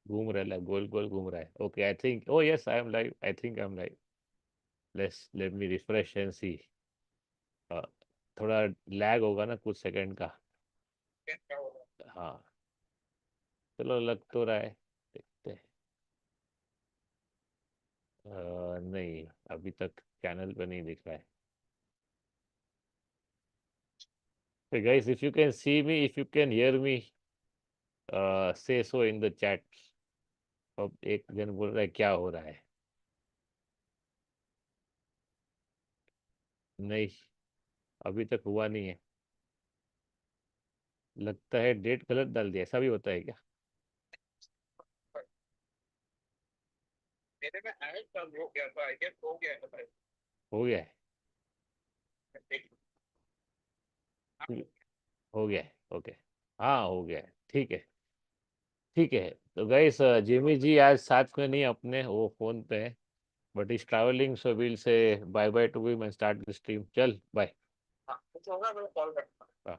घूम रहा है, गोल गोल घूम रहा है. Okay, I think, oh yes, I am live. I think I am live. Let me refresh and see. थोड़ा लैग होगा ना कुछ सेकंड का. हाँ, चलो, लग तो रहा है. देखते हैं. नहीं, अभी तक चैनल पे नहीं दिख रहा है. So guys, if you can see me, if you can hear me, say so in the chat. अब एक जन बोल रहा है क्या हो रहा है. नहीं, अभी तक हुआ नहीं है. लगता है डेट गलत डाल दिया. ऐसा भी होता है क्या? मेरे में ऐड चालू हो गया था, आई गेस हो गया है भाई. हो गया है. हाँ, हो गया है. ओके. हाँ, हो गया है. ठीक है. ठीक है. तो गाइस, जिमी जी आज साथ में नहीं, अपने वो फोन पे है. But is travelling, so will say bye bye to him and start the stream. चल बाय. कुछ होगा मैं कॉल करता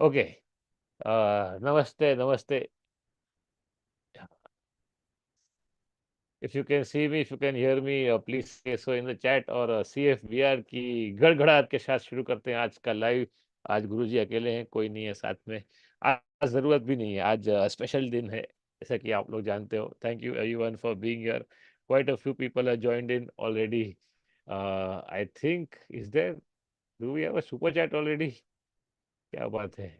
ओके. नमस्ते नमस्ते. If you can see me, if you can hear me, please say so in the chat. और CFBR की गड़गड़ाहट के साथ शुरू करते हैं आज का लाइव. आज गुरुजी अकेले हैं, कोई नहीं है साथ में. आज ज़रूरत भी नहीं है. आज स्पेशल दिन है, जैसा कि आप लोग जानते हो. Thank you everyone for being here. Quite a few people are joined in already. I think, is there, do we have a super chat already? क्या बात है.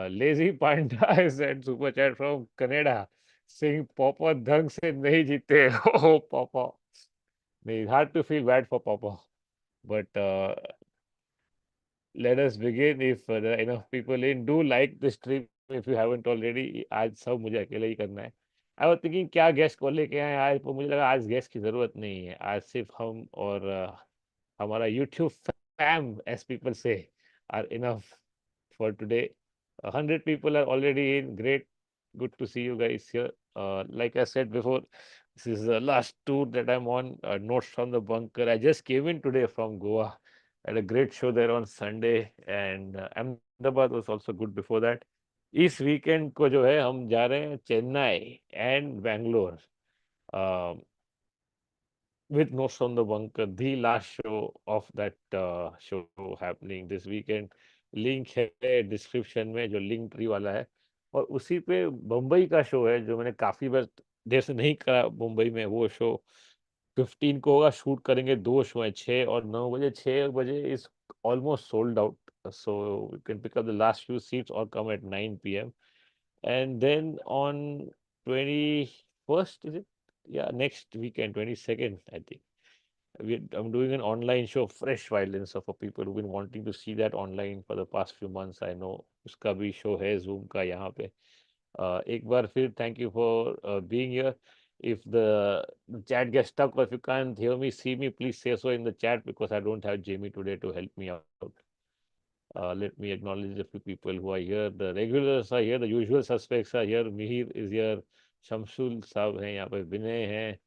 Lazy panda send super chat from Canada. Singh पापा ढंग से नहीं जीते. ओ पापा. नहीं, hard to feel bad for Papa, but let us begin. If there are enough people in, do like the stream if you haven't already. आज सब मुझे अकेले ही करना है. I was thinking क्या गेस्ट को लेके आए आज, पर मुझे लगा आज गेस्ट की जरूरत नहीं है. आज सिर्फ हम और हमारा YouTube fam, as people say, are enough for today. 100 people are already in. Great, good to see you guys here. Like I said before, this is the last tour that I'm on. Notes from the bunker. I just came in today from Goa. Had a great show there on Sunday, and Ahmedabad was also good before that. इस weekend को जो है हम जा रहे हैं Chennai and Bangalore, with Notes from the Bunker, the last show of that show happening this weekend. Link है description में, जो लिंक ट्री वाला है. और उसी पे बम्बई का शो है, जो मैंने काफ़ी बार देर से नहीं करा मुंबई में. वो शो 15 को होगा. शूट करेंगे, दो शो है, 6 और 9 बजे. 6 बजे is almost sold out. So you can pick up the last few seats or come at 9 p.m. And then on 21st, is it? Yeah, next weekend, 22nd, I think. I'm doing an online show, Fresh Violence, so for people who've been wanting to see that online for the past few months. I know उसका भी show है Zoom का यहाँ पे. एक बार फिर thank you for being here. If the chat gets stuck, or if you can't hear me, see me, please say so in the chat, because I don't have Jamie today to help me out. Let me acknowledge a few people who are here. The regulars are here. The usual suspects are here. Mihir is here. Shamsul साहब हैं यहाँ पे. विनय हैं.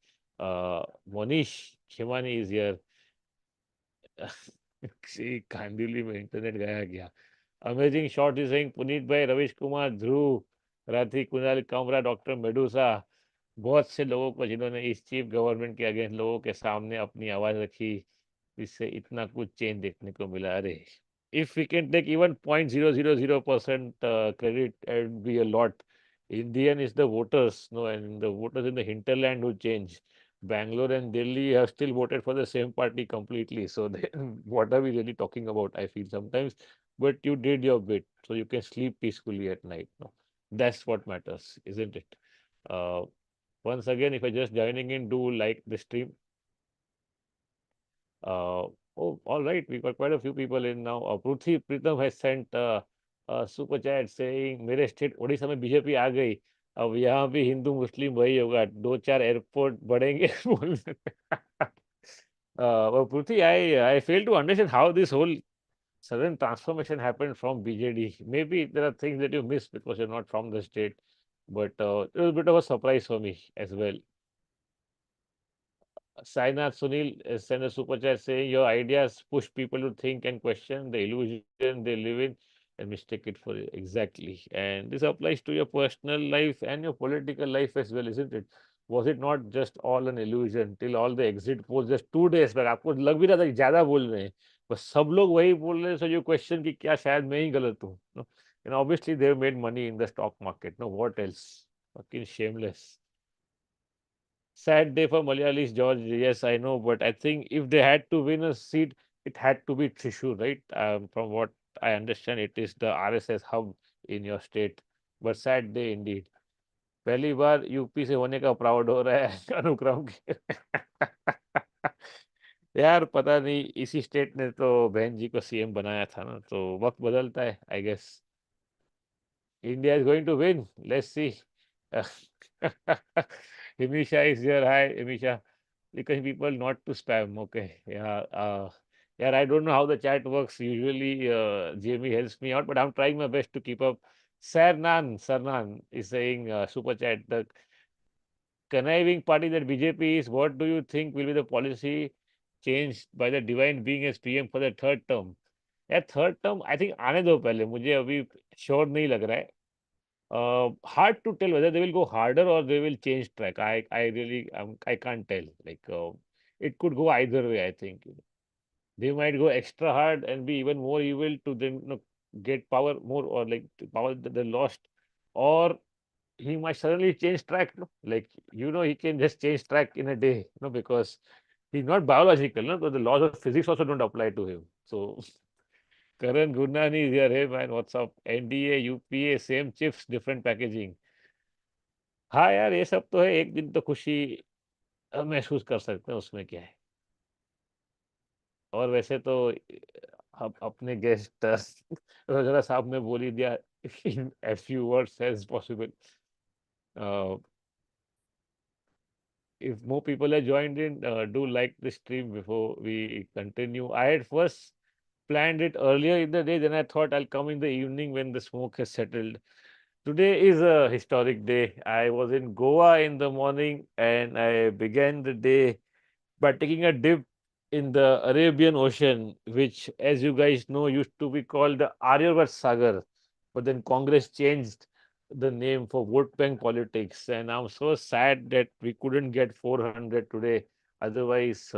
Monish Khimani is here. Kandivali में internet गया क्या? Amazing shot is saying Puneet भाई, रविश कुमार, ध्रुव, Rathi, Kunal Kamra, doctor Medusa. बहुत से लोगों को जिन्होंने इस चीफ गवर्नमेंट के अगेंस्ट लोगों के सामने अपनी आवाज रखी, इससे इतना कुछ चेंज देखने को मिला. अरे, if we can take even 0.000% credit, and be a lot. Indian is the voters, no, and the voters in the hinterland who change. Bangalore and Delhi have still voted for the same party completely. So then, what are we really talking about? I feel sometimes, but you did your bit, so you can sleep peacefully at night. No, that's what matters, isn't it? Uh, Once again, if you're just joining in, do like the stream. Oh, all right. We got quite a few people in now. Pruthi Pritam has sent a super chat saying, मेरे state Odisha में BJP आ गई, अब यहाँ भी हिंदू मुस्लिम वही होगा, दो चार एयरपोर्ट बढ़ेंगे. बोल. Well, Pruthi, I fail to understand how this whole sudden transformation happened from BJD. Maybe there are things that you missed because you're not from the state, but it was a bit of a surprise for me as well. Sainath Sunil sent a super chat saying, your ideas push people to think and question the illusion they live in. and mistake it for exactly. And this applies to your personal life and your political life as well, isn't it? Was it not just all an illusion till all the exit polls just 2 days back? आपको लग भी रहा था कि ज्यादा बोल रहे हैं, बस सब लोग वही बोल रहे हैं. So you question कि क्या शायद मैं ही गलत हूँ. No? And obviously they made money in the stock market. No, what else? Fucking shameless. Sad day for Malayalis, George. Yes, I know, but I think if they had to win a seat, it had to be Thrissur, right? From what I understand, it is the RSS hub in your state. But sad day indeed. पहली बार UP से होने का proud हो रहा है अनुक्रम के. यार पता नहीं, इसी स्टेट ने तो बहन जी को सीएम बनाया था ना, तो वक्त बदलता है I guess. India is going to win. Let's see. Himisha is here. Hi, Himisha. Because people not to spam. Okay. Yeah. Yeah. I don't know how the chat works. Usually, Jamie helps me out, but I'm trying my best to keep up. Sarnan is saying super chat. The conniving party that BJP is. What do you think will be the policy changed by the divine being as PM for the third term? Yeah, third term. I think आने दो पहले. मुझे अभी sure नहीं लग रहा है. Hard to tell whether they will go harder or they will change track. I really I can't tell. Like it could go either way. I think they might go extra hard and be even more evil to then get power more, or like the power that they lost, or he might suddenly change track. No? Like he can just change track in a day. Because he's not biological. No, so the laws of physics also don't apply to him. So Karan Gurnani is here. Hey man, what's up? NDA, UPA, same chips, different packaging. हाँ यार, ये सब तो है. एक दिन तो खुशी महसूस कर सकते हैं, उसमें क्या है. और वैसे तो हम अपने गेस्ट रोजरा साहब ने बोल ही दिया in as few words as possible. Uh, if more people have joined in, do like the stream before we continue. I had first planned it earlier in the day, then I thought I'll come in the evening when the smoke has settled. Today is a historic day. I was in Goa in the morning and I began the day by taking a dip in the Arabian Ocean, which, as you guys know, used to be called the Aryavart Sagar. But then Congress changed the name for vote bank politics. And I'm so sad that we couldn't get 400 today. Otherwise,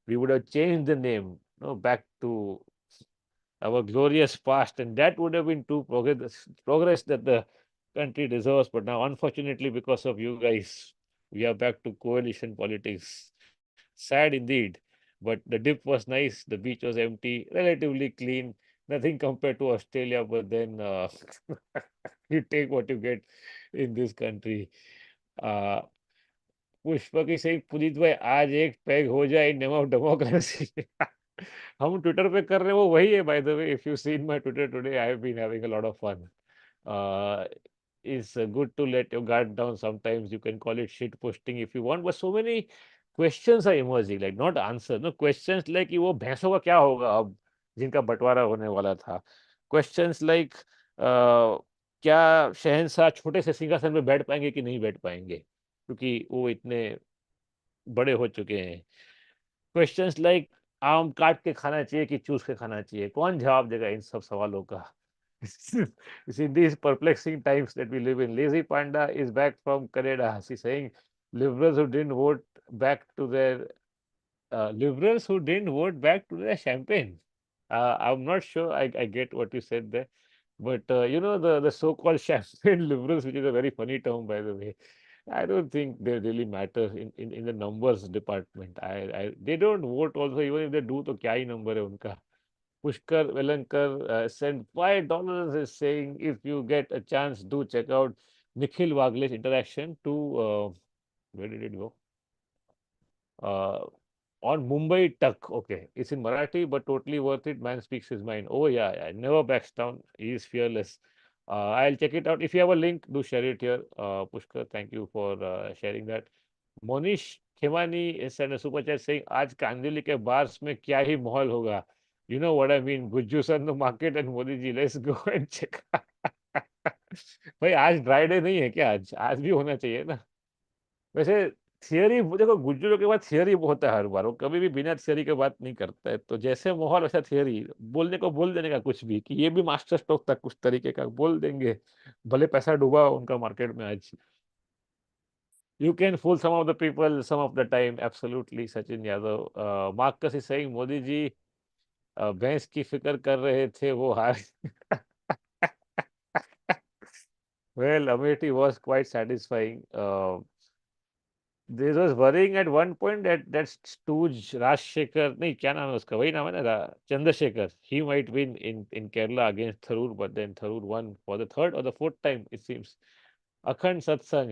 we would have changed the name back to our glorious past, and that would have been true progress that the country deserves. But now, unfortunately, because of you guys, we are back to coalition politics. Sad indeed. But the dip was nice, the beach was empty, relatively clean, nothing compared to Australia. But then you take what you get in this country. Uh, Pushpak ही सही, पुनीत भाई आज एक peg हो जाए name of democracy. हम Twitter पे कर रहे हैं वो वही है. By the way, if you seen my Twitter today, I have been having a lot of fun. It's good to let your guard down sometimes. You can call it shit posting if you want, but so many questions are emerging, like not answers. No questions like कि वो भैंसों का क्या होगा अब जिनका बंटवारा होने वाला था. Questions like क्या शहंशाह छोटे से सिंहासन में बैठ पाएंगे कि नहीं बैठ पाएंगे, क्योंकि वो इतने बड़े हो चुके हैं. क्वेश्चंस लाइक आम काट के खाना चाहिए कि चूस के खाना चाहिए, कौन जवाब देगा इन सब सवालों का. In these perplexing times that we live in, Lazy Panda is back from Canada. She's saying liberals who didn't vote back to their champagne. I'm not sure I get what you said there, but the so-called champagne liberals, which is a very funny term by the way. I don't think they really matter in the numbers department. They don't vote also. Even if they do, तो क्या ही number है उनका. Pushkar Velankar sent $5, is saying if you get a chance, do check out Nikhil Wagle's interaction to where did it go? Uh, on Mumbai Tuck. Okay, it's in Marathi, but totally worth it. Man speaks his mind. Oh yeah, never backs down. He is fearless. I'll check it out. If you have a link, do share it here. Pushkar, thank you for sharing that. Monish Khemani sent a super chat saying, आज कांदिवली के bars में क्या ही माहौल होगा. You know what I mean? Gujju sir in the market and Modi ji, let's go and check. भाई आज dry day नहीं है क्या? आज आज भी होना चाहिए ना. वैसे थियरी देखो, गुज्जरों के बाद थियरी होता है हर बार, वो कभी भी बिना थियरी के बात नहीं करता है। तो जैसे माहौल वैसा थियरी, बोलने को बोल देने का कुछ भी, कि ये भी मास्टर स्ट्रोक था कुछ तरीके का, बोल देंगे। भले पैसा डूबा हो उनका मार्केट में आज। You can fool some of the people some of the time, absolutely. Sachin Yadav, Marcus is saying Modi ji भैंस की फिक्र कर रहे थे वो हार। Well, Amethi was quite satisfying. This was worrying at one point that that stooge Rajshekhar, नहीं क्या नाम है उसका, वही नाम है ना, Chandrasekhar. He might win in Kerala against Tharoor, but then Tharoor won for the third or the fourth time, it seems. Akhand Satsang.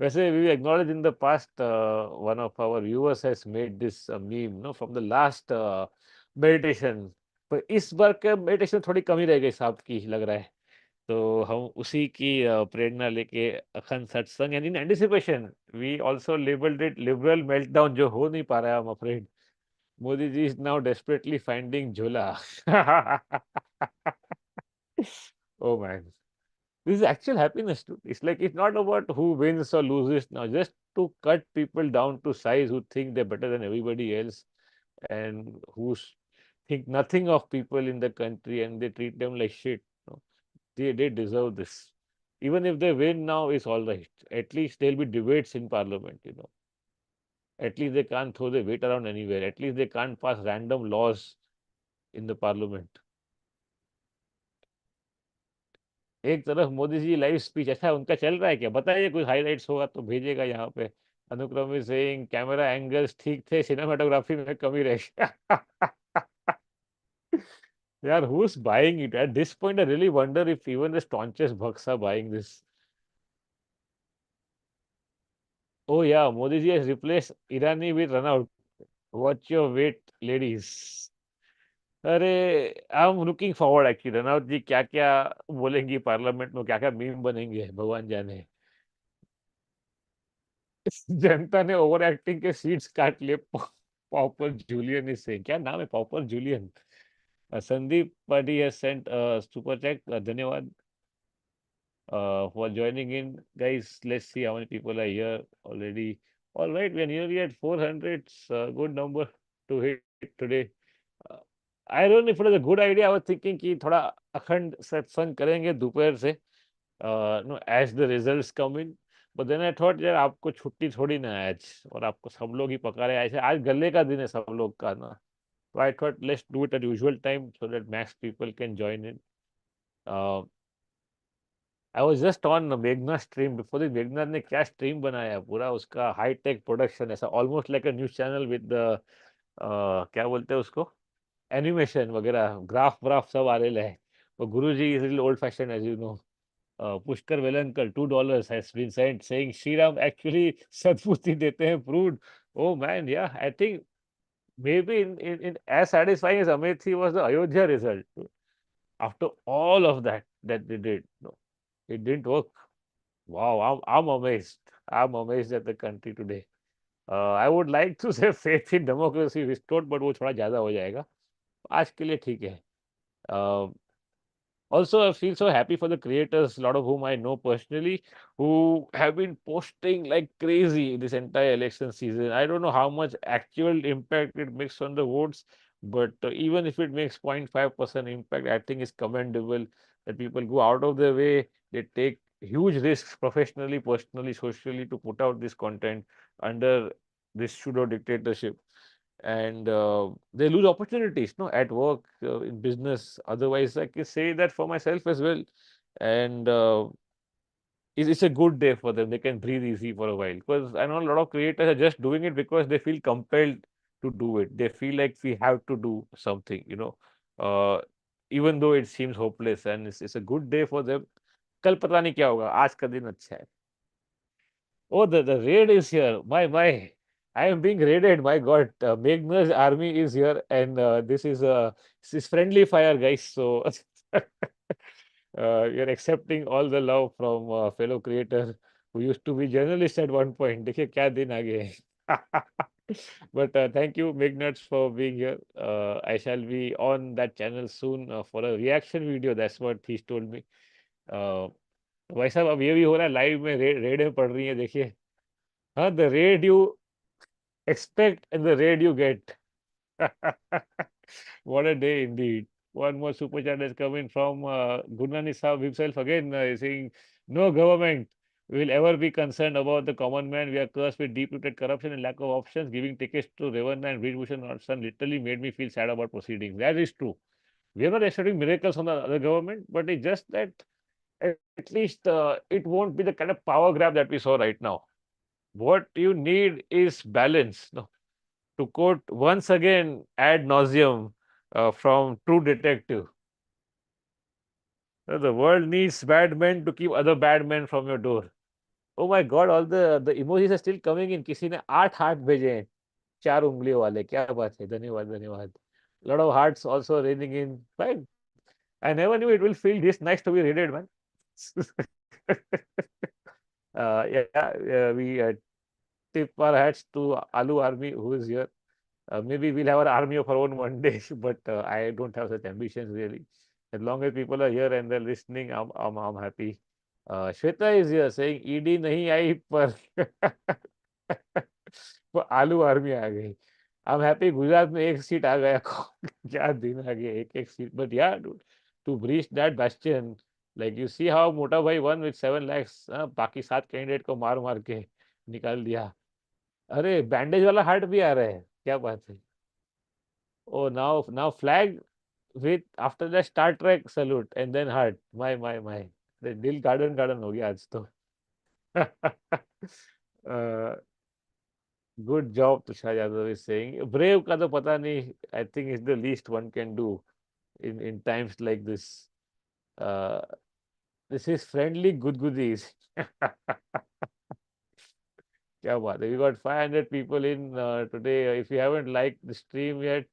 वैसे we acknowledge in the past, one of our viewers has made this meme, no, from the last meditation. पर इस बार का meditation थोड़ी कमी रह गई साहब की लग रहा है। तो हम उसी की प्रेरणा लेके अखंड सत्संग, and in anticipation we also labelled it liberal meltdown, जो हो नहीं पा रहा है, I am afraid. Modi ji is now desperately finding jhola. Oh man, this is actual happiness too. It's like it's not about who wins or loses now, just to cut people down to size who think they're better than everybody else, and think nothing of people in the country, and they treat them like shit. No, they deserve this. Even if they win now, it's all right. At least there'll be debates in parliament, you know. At least they can't throw their weight around anywhere. At least they can't pass random laws in the parliament. एक तरफ Modi ji live speech, अच्छा उनका चल रहा है क्या, बताइए, कुछ हाइलाइट्स होगा तो भेजिएगा यहाँ पे। अनुक्रम इज सेइंग कैमरा एंगल्स ठीक थे, सिनेमाटोग्राफी में कमी रह गया। यार, who's buying it at this point? I really wonder if even the staunchest bucks are buying this. Oh yeah, Modi ji has replaced Irani with Runout. Watch your weight, ladies. अरे, I am looking forward actually, Ranaut ji क्या क्या बोलेंगी parliament में, क्या क्या meme बनेंगे, भगवान जाने। जनता ने ओवर एक्टिंग के सीट्स काट लिए। पॉपर जूलियन इज सेइंग, क्या नाम है Popper Julian. Sandeep Padi has sent super chat, धन्यवाद for joining in, guys. Let's see how many people are here already. All right, we are nearly at 400. It's a good number to hit today. uh, I don't know if it was a good idea. I was thinking कि थोड़ा अखंड सत्संग करेंगे दोपहर से, no, as the results come in. But then I thought यार आपको छुट्टी थोड़ी ना है आज, और आपको सब लोग ही पका रहे हैं ऐसे, आज गले का दिन है सब लोग का ना। So I thought let's do it at usual time so that max people can join in. uh, I was just on मेघना स्ट्रीम बिफोर दिस। मेघना ने क्या स्ट्रीम बनाया है, पूरा उसका हाई टेक प्रोडक्शन, ऐसा almost like a news channel with क्या बोलते हैं उसको, एनिमेशन वगैरह, ग्राफ व्राफ सब आ रहे हैं। और Guru ji is old fashion as you know. Pushkar Velankar $2 has been sent saying Shri Ram actually सद्बुद्धि देते हैं, proved. Oh man, yeah, I think maybe in as satisfying as Amethi was the Ayodhya result, after all of that they did, no, it didn't work. Wow, I'm amazed. I'm amazed at the country today. I would like to say faith in democracy restored, but वो थोड़ा ज़्यादा हो जाएगा। आज के लिए ठीक है। Uh, Also, I feel so happy for the creators, a lot of whom I know personally, who have been posting like crazy this entire election season. I don't know how much actual impact it makes on the votes, but even if it makes 0.5% impact, I think it's commendable that people go out of their way, they take huge risks professionally, personally, socially to put out this content under this pseudo dictatorship, and they lose opportunities, no, at work, in business, otherwise. I can say that for myself as well. And it's a good day for them. They can breathe easy for a while, because I know a lot of creators are just doing it because they feel compelled to do it. They feel like we have to do something, you know, uh, even though it seems hopeless, and it's a good day for them. कल पता नहीं क्या होगा, आज का दिन अच्छा है। Oh, the raid is here. My, I am being raided. My God, Meghna's army is here, and this is friendly fire, guys. So you're accepting all the love from fellow creator who used to be journalist at one point. देखिए क्या दिन आ गए हैं। But thank you, Megnuts, for being here. I shall be on that channel soon for a reaction video. That's what he's told me. भाई साहब, अब ये भी हो रहा है लाइव में, रेड में पड़ रही है, देखिए। The raid you expect and the raid you get. What a day indeed. One more super chat is coming from Gurnani Saab himself again, saying, no government will ever be concerned about the common man. We are cursed with deep-rooted corruption and lack of options. Giving tickets to Revanna and Bhushan son literally made me feel sad about proceedings. That is true. We are not expecting miracles from the other government, but it's just that at least it won't be the kind of power grab that we saw right now. What you need is balance. No? To quote once again ad nauseum from True Detective, the world needs bad men to keep other bad men from your door. Oh my God, all the emojis are still coming in. किसी ने 8 heart भेजे हैं, 4 उंगलियों वाले. क्या बात है, धन्यवाद धन्यवाद. Lot of hearts also raining in. Fine. I never knew it will feel this nice to be raided, man. Yeah, we tip our hats to Alu Army who is here. Maybe we'll have an army of our own one day, but I don't have such ambitions really. As long as people are here and they're listening, I'm happy. Shweta is here saying ED nahi aayi par वो आलू army आ गई. I'm happy Gujarat में एक seat आ गया. क्या दिन आ गया, एक एक seat. But yeah, dude, to breach that bastion, like you see how मोटा भाई won with 7 lakhs. बाकी 7 कैंडिडेट को मार मार के निकाल दिया. अरे बैंडेज वाला हार्ट भी आ रहा है, क्या बात है. Oh, now flag with after the Star Trek salute and then heart. My. The दिल garden हो गया आज तो. uh, good job, Tushar Yadav is saying. Brave का तो पता नहीं. I think it's the least one can do in times like this. Uh, this is friendly good goodies. क्या बात है. We got 500 people in today. If you haven't liked the stream yet,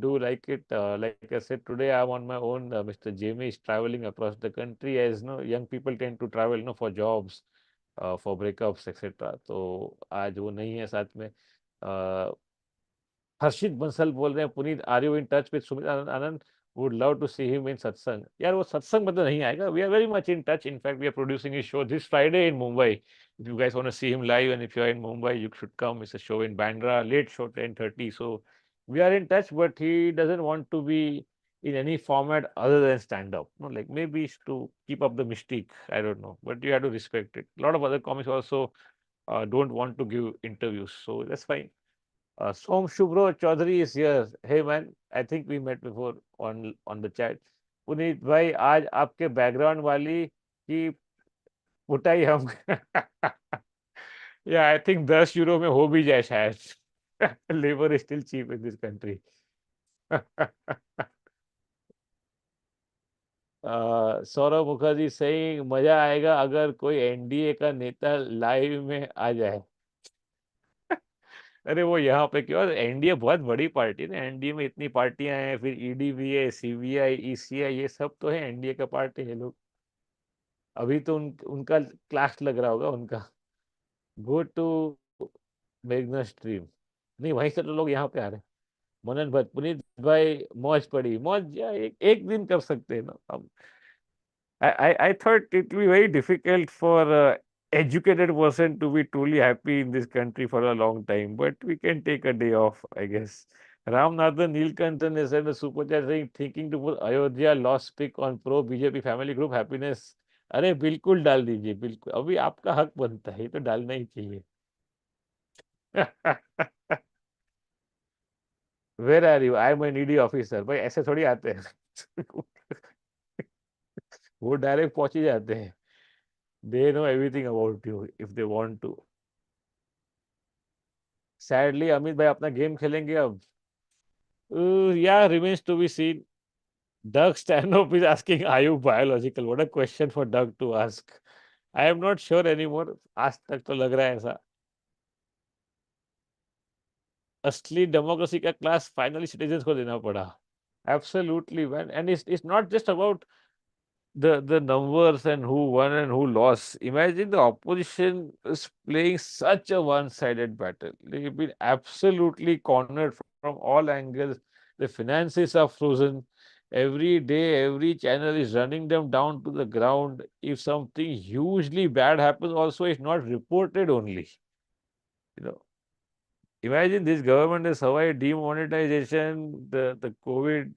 do like it. Like I said, today I'm on my own. Mr. Jamie is traveling across the country, as you know, young people tend to travel, for jobs, for breakups, etc. तो आज वो नहीं है साथ में. uh, हर्षित बंसल बोल रहे हैं, Puneet are you in touch with Sumit Anand, would love to see him in satsang. यार वो सत्संग में तो नहीं आएगा. We are very much in touch. In fact we are producing his show this Friday in Mumbai. If you guys want to see him live and if you're in Mumbai, you should come. It's a show in Bandra, late show, 10:30. So we are in touch, but he doesn't want to be in any format other than stand-up. No, like maybe it's to keep up the mystique. I don't know, but you have to respect it. A lot of other comics also don't want to give interviews, so that's fine. Som Shubro Chaudhary is here. Hey man, I think we met before on the chat. Puneet भाई, आज आपके background वाली की पुटाई हम या I think 10 euro में हो भी जाए शायद. Labour is still cheap in this country. Saurabh Mukherjee सही, मजा आएगा अगर कोई एनडीए का नेता लाइव में आ जाए. अरे वो यहाँ पे क्यों, एनडीए बहुत बड़ी पार्टी है ना. एनडीए में इतनी पार्टियां हैं, फिर ईडी भी है, सीबीआई, ईसीआई, ये सब तो है एनडीए का पार्टी है लोग. अभी तो उनका क्लास लग रहा होगा उनका. गो टू मेघना स्ट्रीम. नहीं, वहीं से तो लोग यहाँ पे आ रहे हैं. मनन भट्ट, पुनीत भाई मौज पड़ी. मौज या एक दिन कर सकते हैं ना हम. I thought it will be very difficult for educated person to be truly happy in this country for a long time, but we can take a day off, I guess. Ramnathan Neelkantan has sent a super chat saying, thinking to put Ayodhya loss pick on pro BJP family group happiness. अरे बिल्कुल डाल दीजिए, बिल्कुल. अभी आपका हक बनता है, ये तो डालना ही चाहिए. Where are you, I am an ED officer. भाई ऐसे थोड़ी आते हैं. वो डायरेक्ट पहुंच ही जाते हैं. They know everything about you if they want to. Sadly, Amit भाई अपना गेम खेलेंगे अब. Yeah, remains to be seen. Doug Stanhope is asking, are you biological? What a question for Doug to ask. I am not sure anymore. आज तक तो लग रहा है ऐसा. असली डेमोक्रेसी का क्लास फाइनली सिटीजन्स को देना पड़ा. Absolutely, man. And it's not just about the numbers and who won and who lost. Imagine the opposition is playing such a one-sided battle. They've been absolutely cornered from all angles. The finances are frozen. Every day, every channel is running them down to the ground. If something hugely bad happens, also it's not reported only. You know, imagine this government has survived demonetization, the COVID,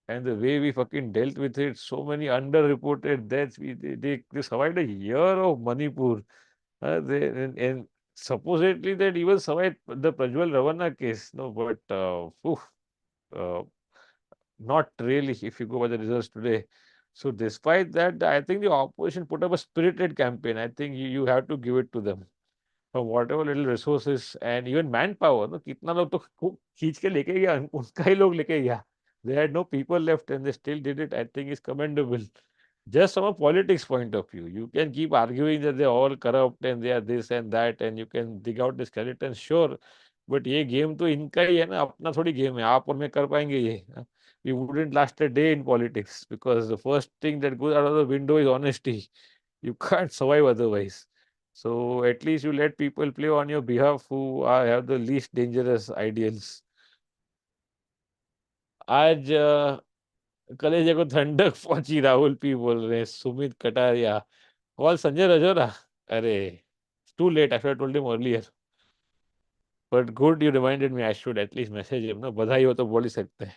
and the way we fucking dealt with it. So many underreported deaths. They survived a year of Manipur. And supposedly that even survived the Prajwal Ravana case. No, but uh, not really if you go by the results today. So despite that, I think the opposition put up a spirited campaign. I think you have to give it to them. From whatever little resources and even manpower, no, कितना लोग तो खींच के लेके गया, उनका ही लोग लेके गया. They had no people left and they still did it. I think is commendable. Just from a politics point of view, you can keep arguing that they're all corrupt and they are this and that, and you can dig out the skeletons, sure. But ये game तो इनका ही है ना, अपना थोड़ी game है. आप और मैं कर पाएंगे ये? We wouldn't last a day in politics because the first thing that goes out of the window is honesty. You can't survive otherwise. So at least you let people play on your behalf who have the least dangerous ideals. आज कलेजे को ठंडक पहुंची, Rahul P बोल रहे हैं, Sumit Kataria. Call Sanjay Rajora. अरे, too late. I told him earlier. But good you reminded me. I should at least message him ना. बधाई हो तो बोल ही सकते हैं.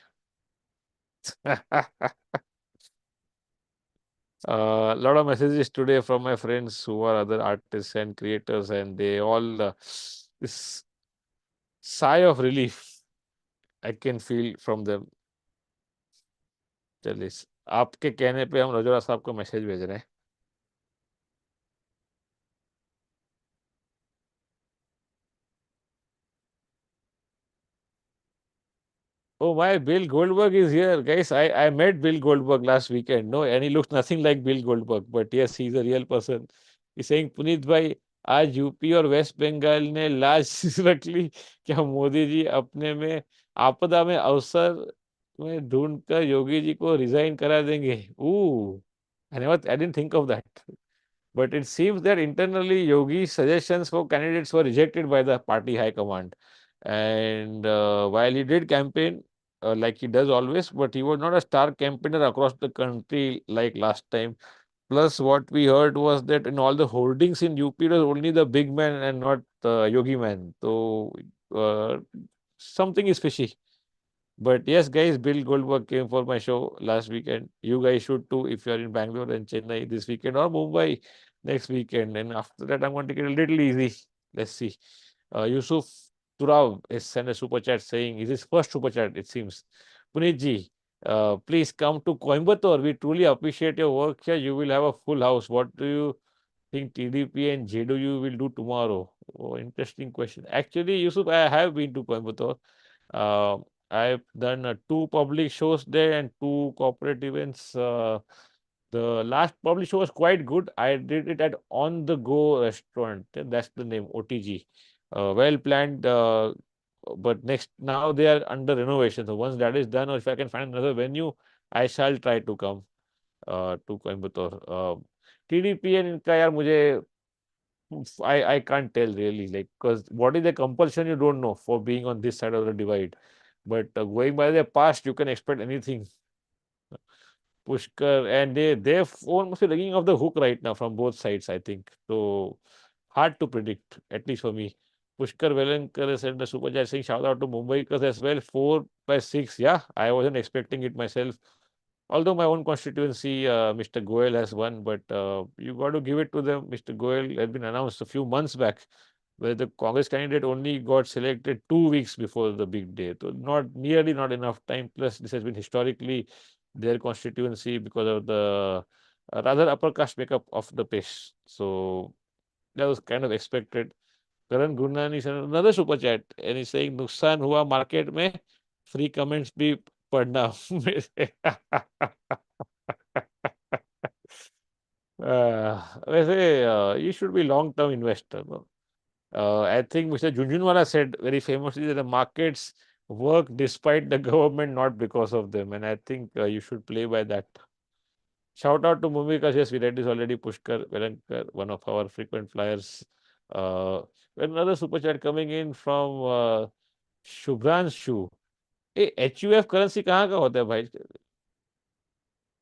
Lot of messages today from my friends who are other artists and creators, and they all this sigh of relief I can feel from them. चलिए, आपके कहने पे हम रजोरा साहब को मैसेज भेज रहे हैं. Oh my, Bill Goldberg is here. Guys, I met Bill Goldberg last weekend. No, and he looks nothing like Bill Goldberg. But yes, he's a real person. He's saying, Puneet भाई, आज यूपी और waste Bengal ने लाज रख ली. क्या मोदी जी अपने में आपदा में अवसर में ढूंढकर योगी जी को रिजाइन करा देंगे? Ooh, I didn't think of that. But it seems that internally Yogi's suggestions for candidates were rejected by the party high command. And while he did campaign like he does always, but he was not a star campaigner across the country like last time. Plus, what we heard was that in all the holdings in UP, it was only the big man and not the Yogi man. So uh, something is fishy. But yes, guys, Bill Goldberg came for my show last weekend. You guys should too if you are in Bangalore and Chennai this weekend or Mumbai next weekend. And after that, I'm going to take it a little easy. Let's see. Yusuf Turav is sent a super chat saying, is his first super chat, it seems. Punit ji, please come to Coimbatore. We truly appreciate your work here. You will have a full house. What do you think TDP and JW will do tomorrow? Oh, interesting question. Actually, Yusuf, I have been to Coimbatore. Uh, I've done two public shows there and two corporate events. The last public show was quite good. I did it at On the Go Restaurant. That's the name, OTG. Well planned. But next now they are under renovation. So once that is done, or if I can find another venue, I shall try to come to Coimbatore. TDP and इनका यार मुझे I can't tell really, like, because what is the compulsion you don't know for being on this side of the divide. But going by their past, you can expect anything. Pushkar and their phone must be ringing off the hook right now from both sides, I think. So hard to predict, at least for me. Pushkar Velankar sent a super chat saying shout out to Mumbaikars as well. 4/6. Yeah, I wasn't expecting it myself. Although my own constituency, Mr. Goel has won, but you got to give it to them. Mr. Goel had been announced a few months back, where the Congress candidate only got selected 2 weeks before the big day. So not enough time. Plus, this has been historically their constituency because of the rather upper caste makeup of the place. So that was kind of expected. Karan Gurnani sent another super chat and he's saying नुकसान हुआ market में free comments भी पढ़ना. वैसे you should be long term investor, no? I think Mr. Junjunwala said very famously that the markets work despite the government, not because of them. And I think you should play by that. Shout out to Mumika. Yes, we read this already. Pushkar Velankar, one of our frequent flyers. Another super chat coming in from Shubhranshu. HUF currency कहाँ का होता है भाई?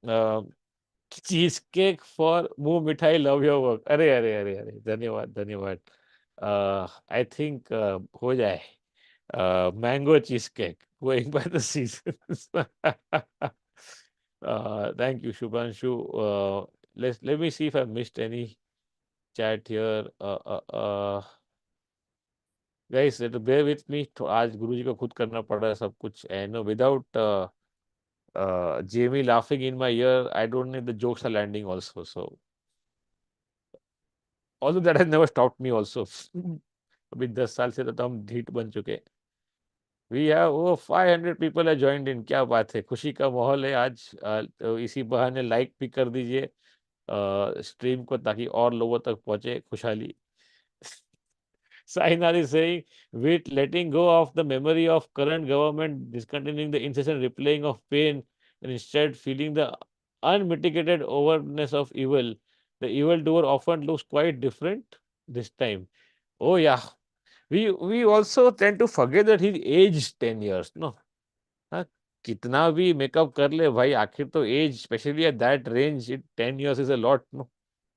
Cheese cake for मुंह मिठाई love your work. अरे अरे अरे अरे, धन्यवाद धन्यवाद। आई थिंक हो जाए mango cheese cake going by the season. Thank you, Shubhanshu. Let me see if I missed any chat here. Guys, bear with me. तो आज गुरुजी को खुद करना पड़ रहा है सब कुछ, and without Jamie laughing in my ear, I don't think the jokes are landing also. So, although that has never stopped me also. अभी 10 साल से तो हम ढीठ बन चुके हैं। We have over 500 people have joined in. क्या बात है, खुशी का माहौल है आज। तो इसी बहाने लाइक भी कर दीजिए स्ट्रीम को, ताकि और लोगों तक पहुंचे खुशहाली। Sainar is saying, with letting go of the memory of current government discontinuing the incessant replaying of pain and instead feeling the unmitigated overness of evil, the evildoer often looks quite different this time. Oh yeah, we also tend to forget that he aged 10 years. No, हाँ, कितना भी makeup कर ले भाई, आखिर तो age, especially at that range, it 10 years is a lot. No,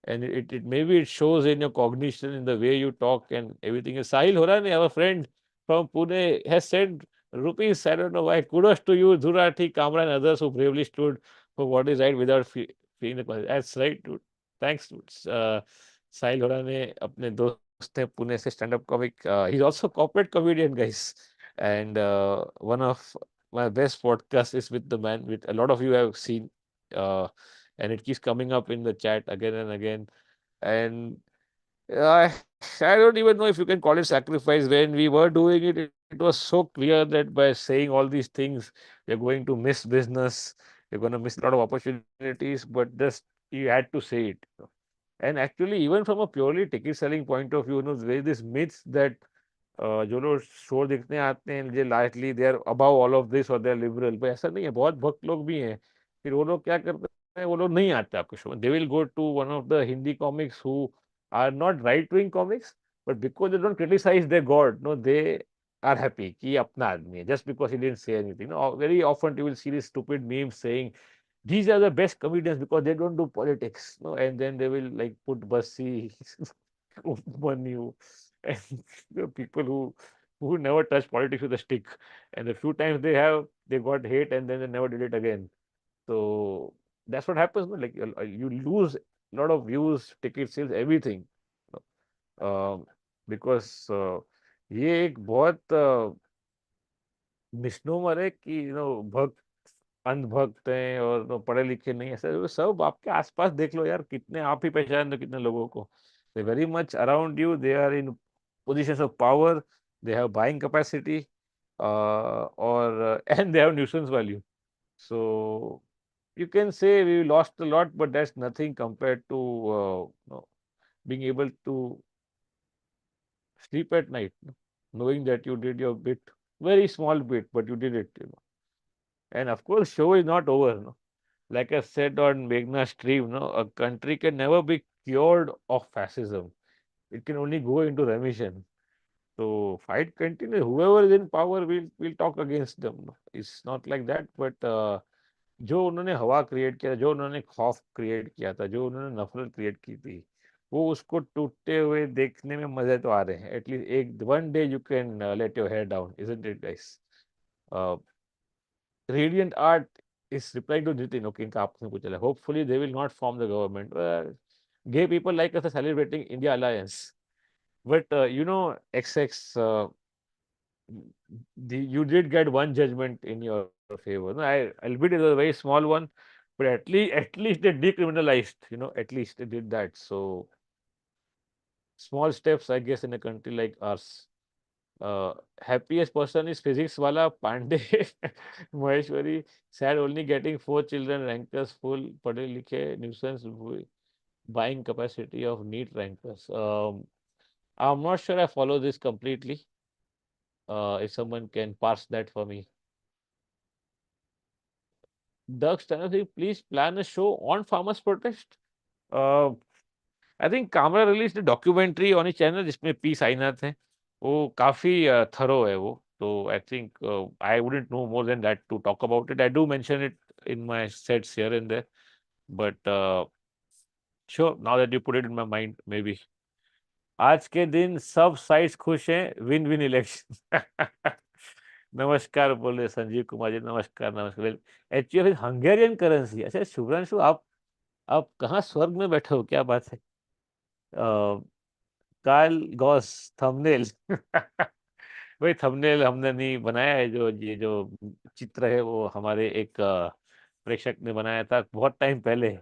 and it maybe it shows in your cognition, in the way you talk and everything. Sahil Horani, our friend from Pune, has said rupees, I don't know why. Kudos to you, Dhurati, Kamran, and others who bravely stood for what is right without feeling the consequences. That's right, dude. Thanks, dude. Sahil Horani, अपने दोस्त हैं पुणे से, stand up comic. He's also corporate comedian, guys. And one of my best podcasts is with the man, with a lot of you have seen. Uh, and it keeps coming up in the chat again and again. And I, I don't even know if you can call it sacrifice. When we were doing it, it was so clear that by saying all these things, you're going to miss business, you're going to miss a lot of opportunities, but just you had to say it. And actually, even from a purely ticket selling point of view, there is this myth that जो लोग show देखने आते हैं, जे lightly they are about all of this और they are liberal, भाई ऐसा नहीं है, बहुत भक्त लोग भी हैं। फिर वो लोग क्या करते हैं, वो लोग नहीं आते आपके शो में, they will go to one of the Hindi comics who are not right wing comics, but because they don't criticise their god, no they are happy कि अपना आदमी है, just because he didn't say anything. No, very often you will see this stupid memes saying these are the best comedians because they don't do politics, no, and then they will like put Bassi, Manu, and the people who never touch politics with a stick, and the few times they have, they got hate and then they never did it again. So that's what happens, no? Like you lose a lot of views, ticket sales, everything, uh, because ये एक बहुत misnomer है कि भक्त अंधभक्त हैं और पढ़े लिखे नहीं, ऐसा सब आपके आसपास देख लो यार, कितने आप ही पहचान दो कितने लोगों को, they very much around you, they are in positions of power, they have buying capacity, और and they have nuisance value. So you can say we lost a lot, but that's nothing compared to being able to sleep at night, knowing that you did your bit, very small bit, but you did it. And of course, show is not over. No? Like I said on Meghna stream, no, a country can never be cured of fascism. It can only go into remission. So fight continues. Whoever is in power will talk against them. No? It's not like that. But जो उन्होंने हवा create किया, जो उन्होंने खौफ create किया था, जो उन्होंने नफरत क्रिएट की थी, वो उसको टूटते हुए देखने में मजे तो आ रहे हैं. एटलीस्ट एक one day you can let your hair down, isn't it guys? Radiant Art is replying to Nitin. Okay, इनका आपस में कुछ चला. Hopefully they will not form the government. Gay people like us are celebrating India Alliance. But XX, you did get one judgment in your favor. No, albeit it was a very small one, but at least they decriminalized. At least they did that. So small steps, I guess, in a country like ours. Happiest person is physics wala Pandey Maheshwari, sad only getting 4 children, rankers full, padhe likhe, nuisance, buying capacity of neat rankers. I'm not sure I follow this completely. If someone can parse that for me. Doug Stanley, please plan a show on farmers protest. Uh, I think Kamra released a documentary on his channel जिसमें P Sainath है, वो काफी thorough है वो, तो I think I wouldn't know more than that to talk about it. I do mention it in my sets here and there. But sure, now that you put it in my mind, maybe. आज के दिन सब sides खुश हैं, win win election. नमस्कार बोल रहे संजीव कुमार जी, नमस्कार नमस्कार. HUF is Hungarian currency. अच्छा शुभ्रांशु, आप कहाँ स्वर्ग में बैठे हो, क्या बात है? Carl Gauss thumbnail. वही थंबनेल हमने नहीं बनाया है, जो ये जो चित्र है वो हमारे एक प्रेक्षक ने बनाया था बहुत टाइम पहले.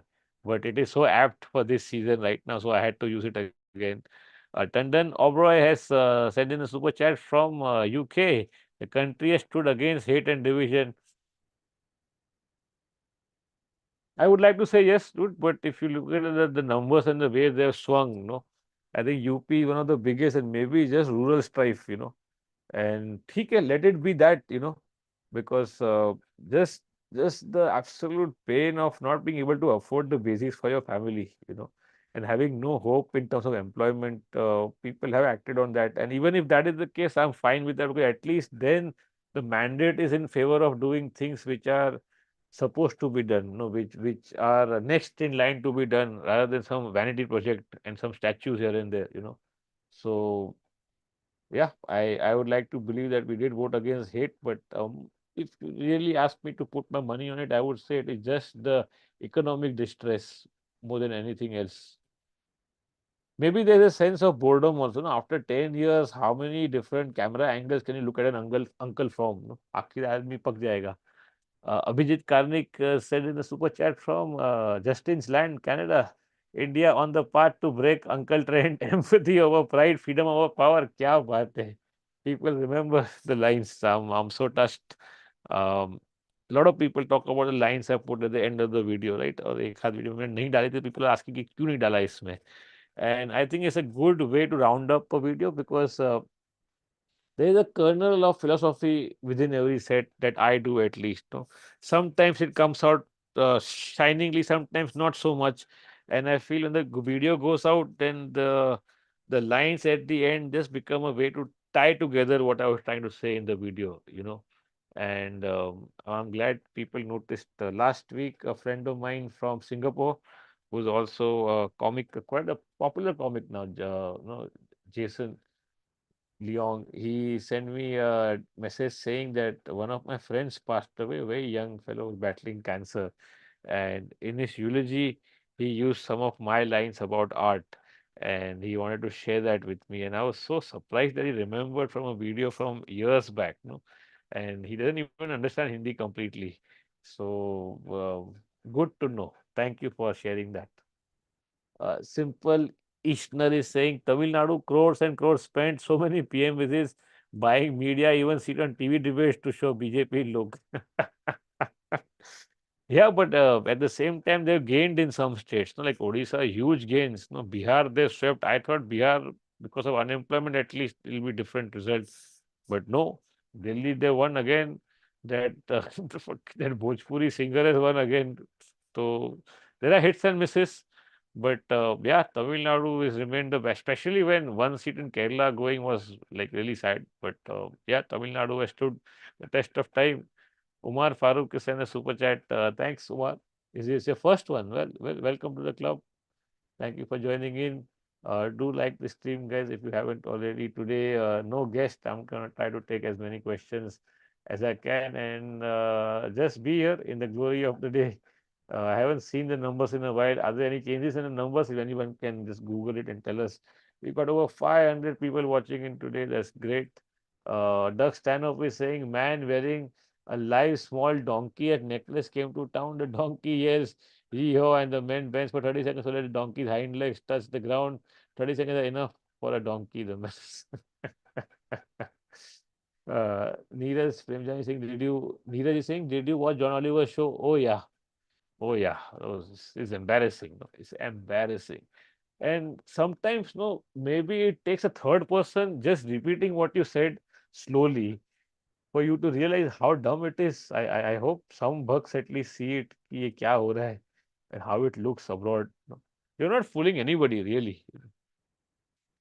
But it is so apt for this season right now, so I had to use it again. Tandon Obroy has sent in a super chat from UK. The country has stood against hate and division. I would like to say yes, dude, but if you look at the numbers and the way they have swung, I think UP is one of the biggest, and maybe just rural strife. And ठीक है, let it be that, because just the absolute pain of not being able to afford the basics for your family, and having no hope in terms of employment, people have acted on that. And even if that is the case, I'm fine with that, because at least then the mandate is in favor of doing things which are supposed to be done, which are next in line to be done, rather than some vanity project and some statues here and there. So yeah, I would like to believe that we did vote against hate, but if you really ask me to put my money on it, I would say it is just the economic distress more than anything else. Maybe there's a sense of boredom also. No? After 10 years, how many different camera angles can you look at an uncle from? No? आखिर आदमी पक जाएगा. Abhijit Karnik said in the super chat from Justin's Land, Canada, India on the path to break Uncle Trent, empathy over pride, freedom over power. क्या बात है? People remember the lines. I'm so touched. Um, a lot of people talk about the lines I put at the end of the video, right? और एक आध video में नहीं डाली थी, people are asking कि क्यों नहीं डाला इसमें. And I think it's a good way to round up a video, because there is a kernel of philosophy within every set that I do, at least. No? Sometimes it comes out shiningly, sometimes not so much. And I feel when the video goes out, then the lines at the end just become a way to tie together what I was trying to say in the video. And I'm glad people noticed. Last week, a friend of mine from Singapore, who's also a comic, quite a popular comic now, Jason Leong, he sent me a message saying that one of my friends passed away, a very young fellow battling cancer. And in his eulogy, he used some of my lines about art, and he wanted to share that with me. And I was so surprised that he remembered from a video from years back, and he doesn't even understand Hindi completely. So, good to know. Thank you for sharing that. Simple Ishnar is saying Tamil Nadu crores and crores spent, so many PM visits, buying media, even sit on TV debates to show BJP look. Yeah, but at the same time, they've gained in some states, like Odisha, huge gains. No, Bihar, they swept. I thought Bihar, because of unemployment, at least it will be different results. But no, Delhi, they won again. That that Bhojpuri singer has won again. So there are hits and misses. But yeah, Tamil Nadu is remained the best, especially when one seat in Kerala going was like really sad. But yeah, Tamil Nadu has stood the test of time. Umar Farooq is in a super chat. Thanks, Umar. Is this your first one? Well, welcome to the club. Thank you for joining in. Do like the stream, guys, if you haven't already. Today, no guest. I'm going to try to take as many questions as I can, and just be here in the glory of the day. I haven't seen the numbers in a while. Are there any changes in the numbers? If anyone can just Google it and tell us. We've got over 500 people watching in today. That's great. Doug Stanhope is saying, man wearing a live small donkey at necklace came to town. The donkey yells, Yee-ho, and the men bends for 30 seconds so that the donkey's hind legs touch the ground. 30 seconds are enough for a donkey. The mess. Neeraj Premjani is saying, Neeraj is saying, did you watch John Oliver's show? Oh, yeah. Oh, yeah. It's embarrassing. No? It's embarrassing. And sometimes, no, maybe it takes a third person just repeating what you said slowly for you to realize how dumb it is. I hope some bugs at least see it, कि ये क्या हो रहा है, and how it looks abroad. No? You're not fooling anybody, really.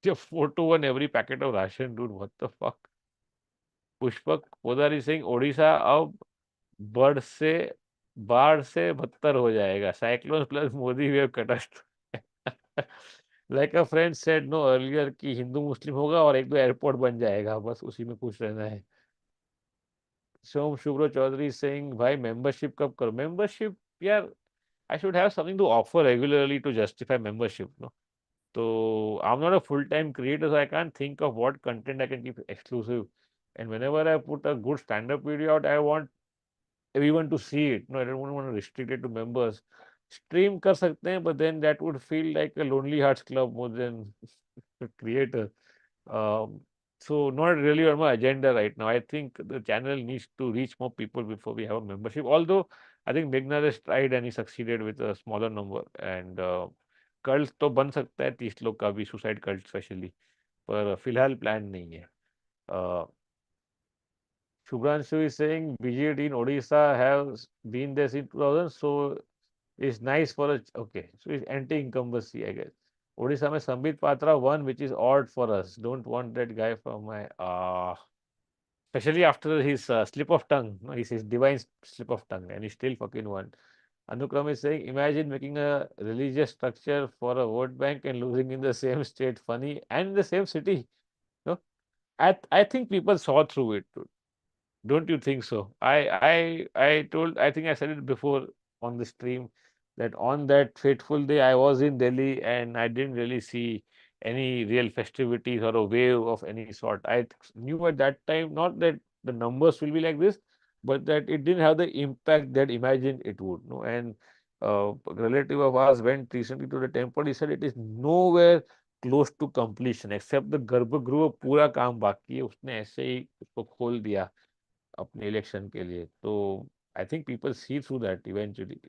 Your photo on every packet of ration, dude. What the fuck? Pushpak Podar is saying, Odisha अब बढ़ से बाढ़ से बदतर हो जाएगा, cyclone plus Modi wave catastrophe. Like अ friend said know earlier कि हिंदू मुस्लिम होगा और एक दो एयरपोर्ट बन जाएगा, बस उसी में खुश रहना है। सोम शुभ्रो चौधरी सिंह भाई मेंबरशिप कब करो? मेंबरशिप यार, I should have something to offer regularly to justify membership, no? So I'm not a full-time creator, so I can't think of what content I can keep exclusive. And whenever I put a good stand-up video out, I want everyone to see it. No, I don't want to restrict it to members. Stream कर सकते हैं, but then that would feel like a Lonely Hearts Club more than a creator. Um, so not really on my agenda right now. I think the channel needs to reach more people before we have a membership. Although I think Meghna has tried and he succeeded with a smaller number. And cult तो बन सकता है 30 लोग का भी, suicide cult specially, पर फिलहाल plan नहीं है. uh, Shubhranshu is saying BJD in Odisha has been there since 2000, so it's nice for a okay. So it's anti-incumbency, I guess. Odisha में Sambit Patra won, which is odd for us. Don't want that guy from my especially after his slip of tongue. No, his divine slip of tongue, and he still fucking won. Anukram is saying, imagine making a religious structure for a vote bank and losing in the same state, funny, and in the same city. No, I think people saw through it. Don't you think so? I think I said it before on the stream that on that fateful day I was in Delhi and I didn't really see any real festivities or a wave of any sort. I knew at that time not that the numbers will be like this, but that it didn't have the impact that imagined it would. No, and a relative of ours went recently to the temple. He said it is nowhere close to completion except the गर्भगृह पूरा काम बाकी है, उसने ऐसे ही उसको खोल दिया अपने इलेक्शन के लिए. तो I think people see through that eventually.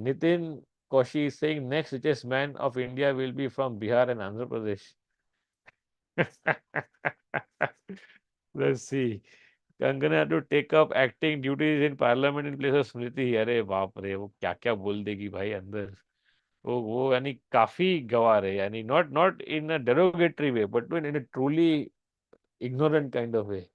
Nitin Koshi is saying next richest man of India will be from Bihar and Andhra Pradesh. Let's see. Kangana to take up acting duties in parliament in place of Smriti. अरे बाप रे, वो क्या क्या बोल देगी भाई अंदर. वो यानी काफी गवार है, यानी not in a derogatory way but in a truly ignorant kind of way.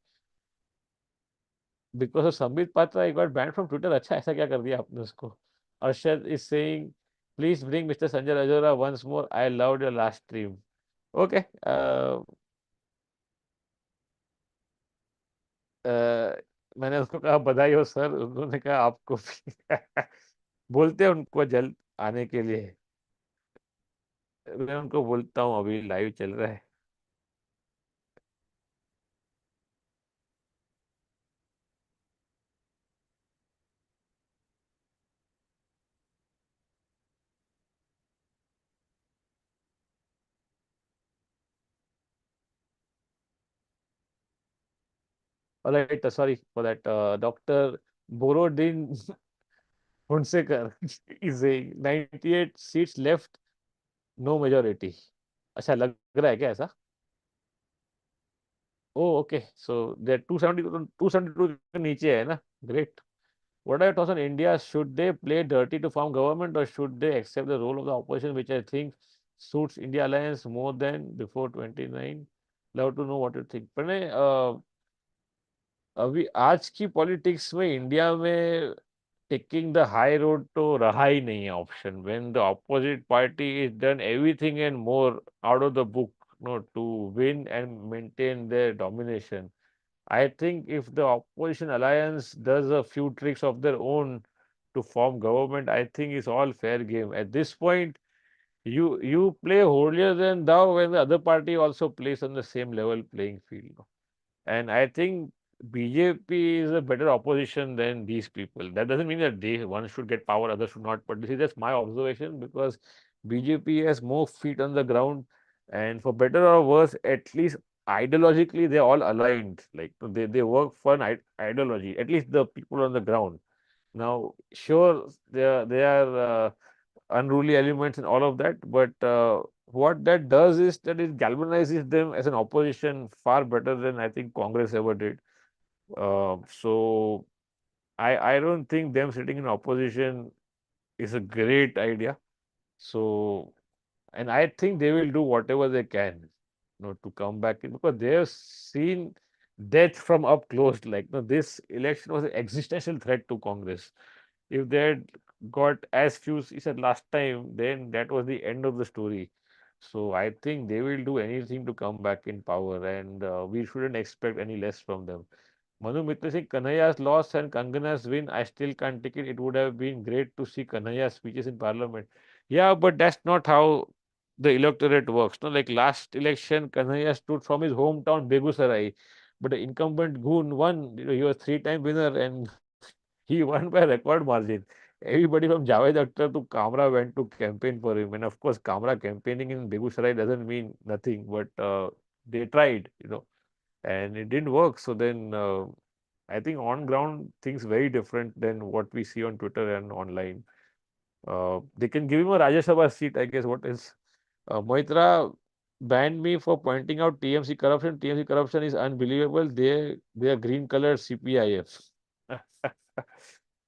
Because of Sambit Patra, he got banned from Twitter. अच्छा, ऐसा क्या कर दिया आपने उसको? Arshad is saying, please bring Mr. Sanjay Rajora once more. I loved your last stream. Okay. मैंने उसको कहा बधाई हो सर, उन्होंने कहा आपको भी. बोलते हैं उनको जल्द आने के लिए. मैं उनको बोलता हूँ अभी लाइव चल रहा है. Alright, sorry for that. Dr. Borodin Hunsekar is saying 98 seats left, no majority. अच्छा लग रहा है क्या ऐसा? Oh, okay. So they're 272, 272 के नीचे है ना? Great. What are your thoughts on India? Should they play dirty to form government or should they accept the role of the opposition, which I think suits India Alliance more than before 29? Love to know what you think. Pranay, अभी आज की politics में India में taking the high road तो रहा ही नहीं है option. When the opposite party is done everything and more out of the book, no, to win and maintain their domination. I think if the opposition alliance does a few tricks of their own to form government, I think it's all fair game. At this point, you play holier than thou when the other party also plays on the same level playing field. And I think BJP is a better opposition than these people. That doesn't mean that one should get power, others should not. But this is just my observation because BJP has more feet on the ground, and for better or worse, at least ideologically they're all aligned. Like they work for an ideology. At least the people on the ground. Now, sure, there are unruly elements and all of that, but what that does is that it galvanizes them as an opposition far better than I think Congress ever did. So I don't think them sitting in opposition is a great idea. So, and I think they will do whatever they can, to come back in because they have seen death from up close. Like, no, this election was an existential threat to Congress. If they had got as few seats as last time, then that was the end of the story. So I think they will do anything to come back in power, and we shouldn't expect any less from them. Manu Mitra saying Kanhaiya's loss and Kangana's win, I still can't take it. It would have been great to see Kanhaiya's speeches in parliament. Yeah, but that's not how the electorate works. No, like last election, Kanhaiya stood from his hometown Begusarai, but the incumbent Goon won. He was three-time winner, and he won by record margin. Everybody from Javed Akhtar to Kamra went to campaign for him, and of course, Kamra campaigning in Begusarai doesn't mean nothing, but they tried, and it didn't work. So then I think on ground things very different than what we see on Twitter and online. They can give him a Rajya Sabha seat, I guess. What is Moitra banned me for pointing out TMC corruption. TMC corruption is unbelievable. They are green colored CPIF.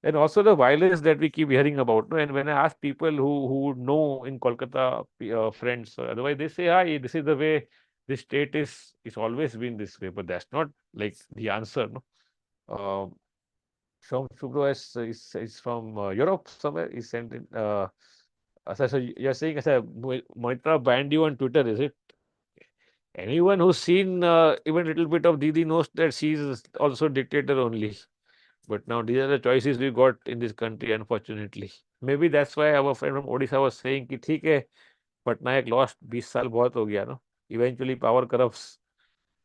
And also the violence that we keep hearing about. No? And when I ask people who know in Kolkata, friends, or otherwise, they say, "Hi, this is the way this state is. It's always been this way." But that's not like the answer. No, Shom Shubro is from Europe somewhere. He sent it. So you're saying, Moitra banned you on Twitter, is it? Anyone who's seen even a little bit of Didi knows that she's also dictator only. But now these are the choices we got in this country, unfortunately. Maybe that's why our friend from Odisha was saying कि ठीक है, Patnaik lost 20 साल बहुत हो गया, no? Eventually power corrupts.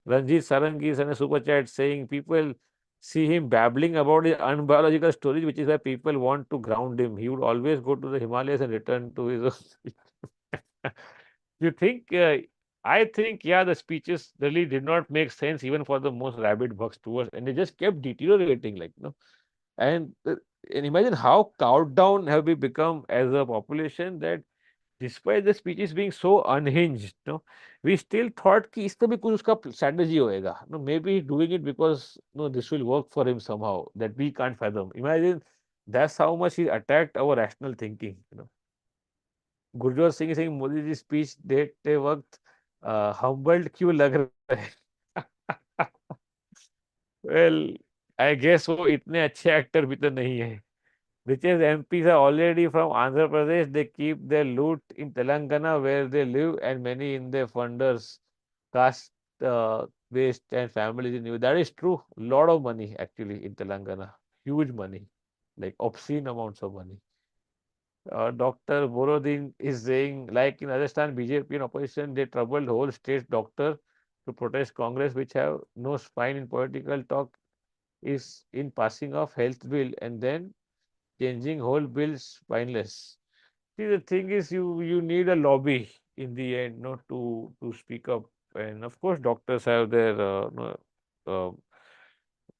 Ranjit Sarangi sent a super chat saying people see him babbling about his unbiological stories, which is why people want to ground him. He would always go to the Himalayas and return to his own. You think? I think, yeah, the speeches really did not make sense even for the most rabid bucks towards, and they just kept deteriorating, like, and and imagine how cowed down have we become as a population that despite the speeches being so unhinged, we still thought कि इसका भी कुछ उसका strategy होएगा. No, maybe doing it because no, this will work for him somehow that we can't fathom. Imagine that's how much he attacked our rational thinking. Gurjot Singh Singh Modi ji speech देते वक्त humbled क्यों लग रहे हैं? Well, I guess वो इतने अच्छे एक्टर भी तो नहीं है. Richest MPs are already from Andhra Pradesh. They keep their loot in Telangana where they live, and many in their funders, caste based and families in you. That is true. A lot of money actually in Telangana. Huge money, like obscene amounts of money. Dr. Borodin is saying, like in Rajasthan, BJP and opposition, they troubled whole state doctor to protest Congress, which have no spine in political talk, is in passing of health bill and then changing whole bills spineless. See, the thing is, you need a lobby in the end, not to speak up. And of course, doctors have their uh,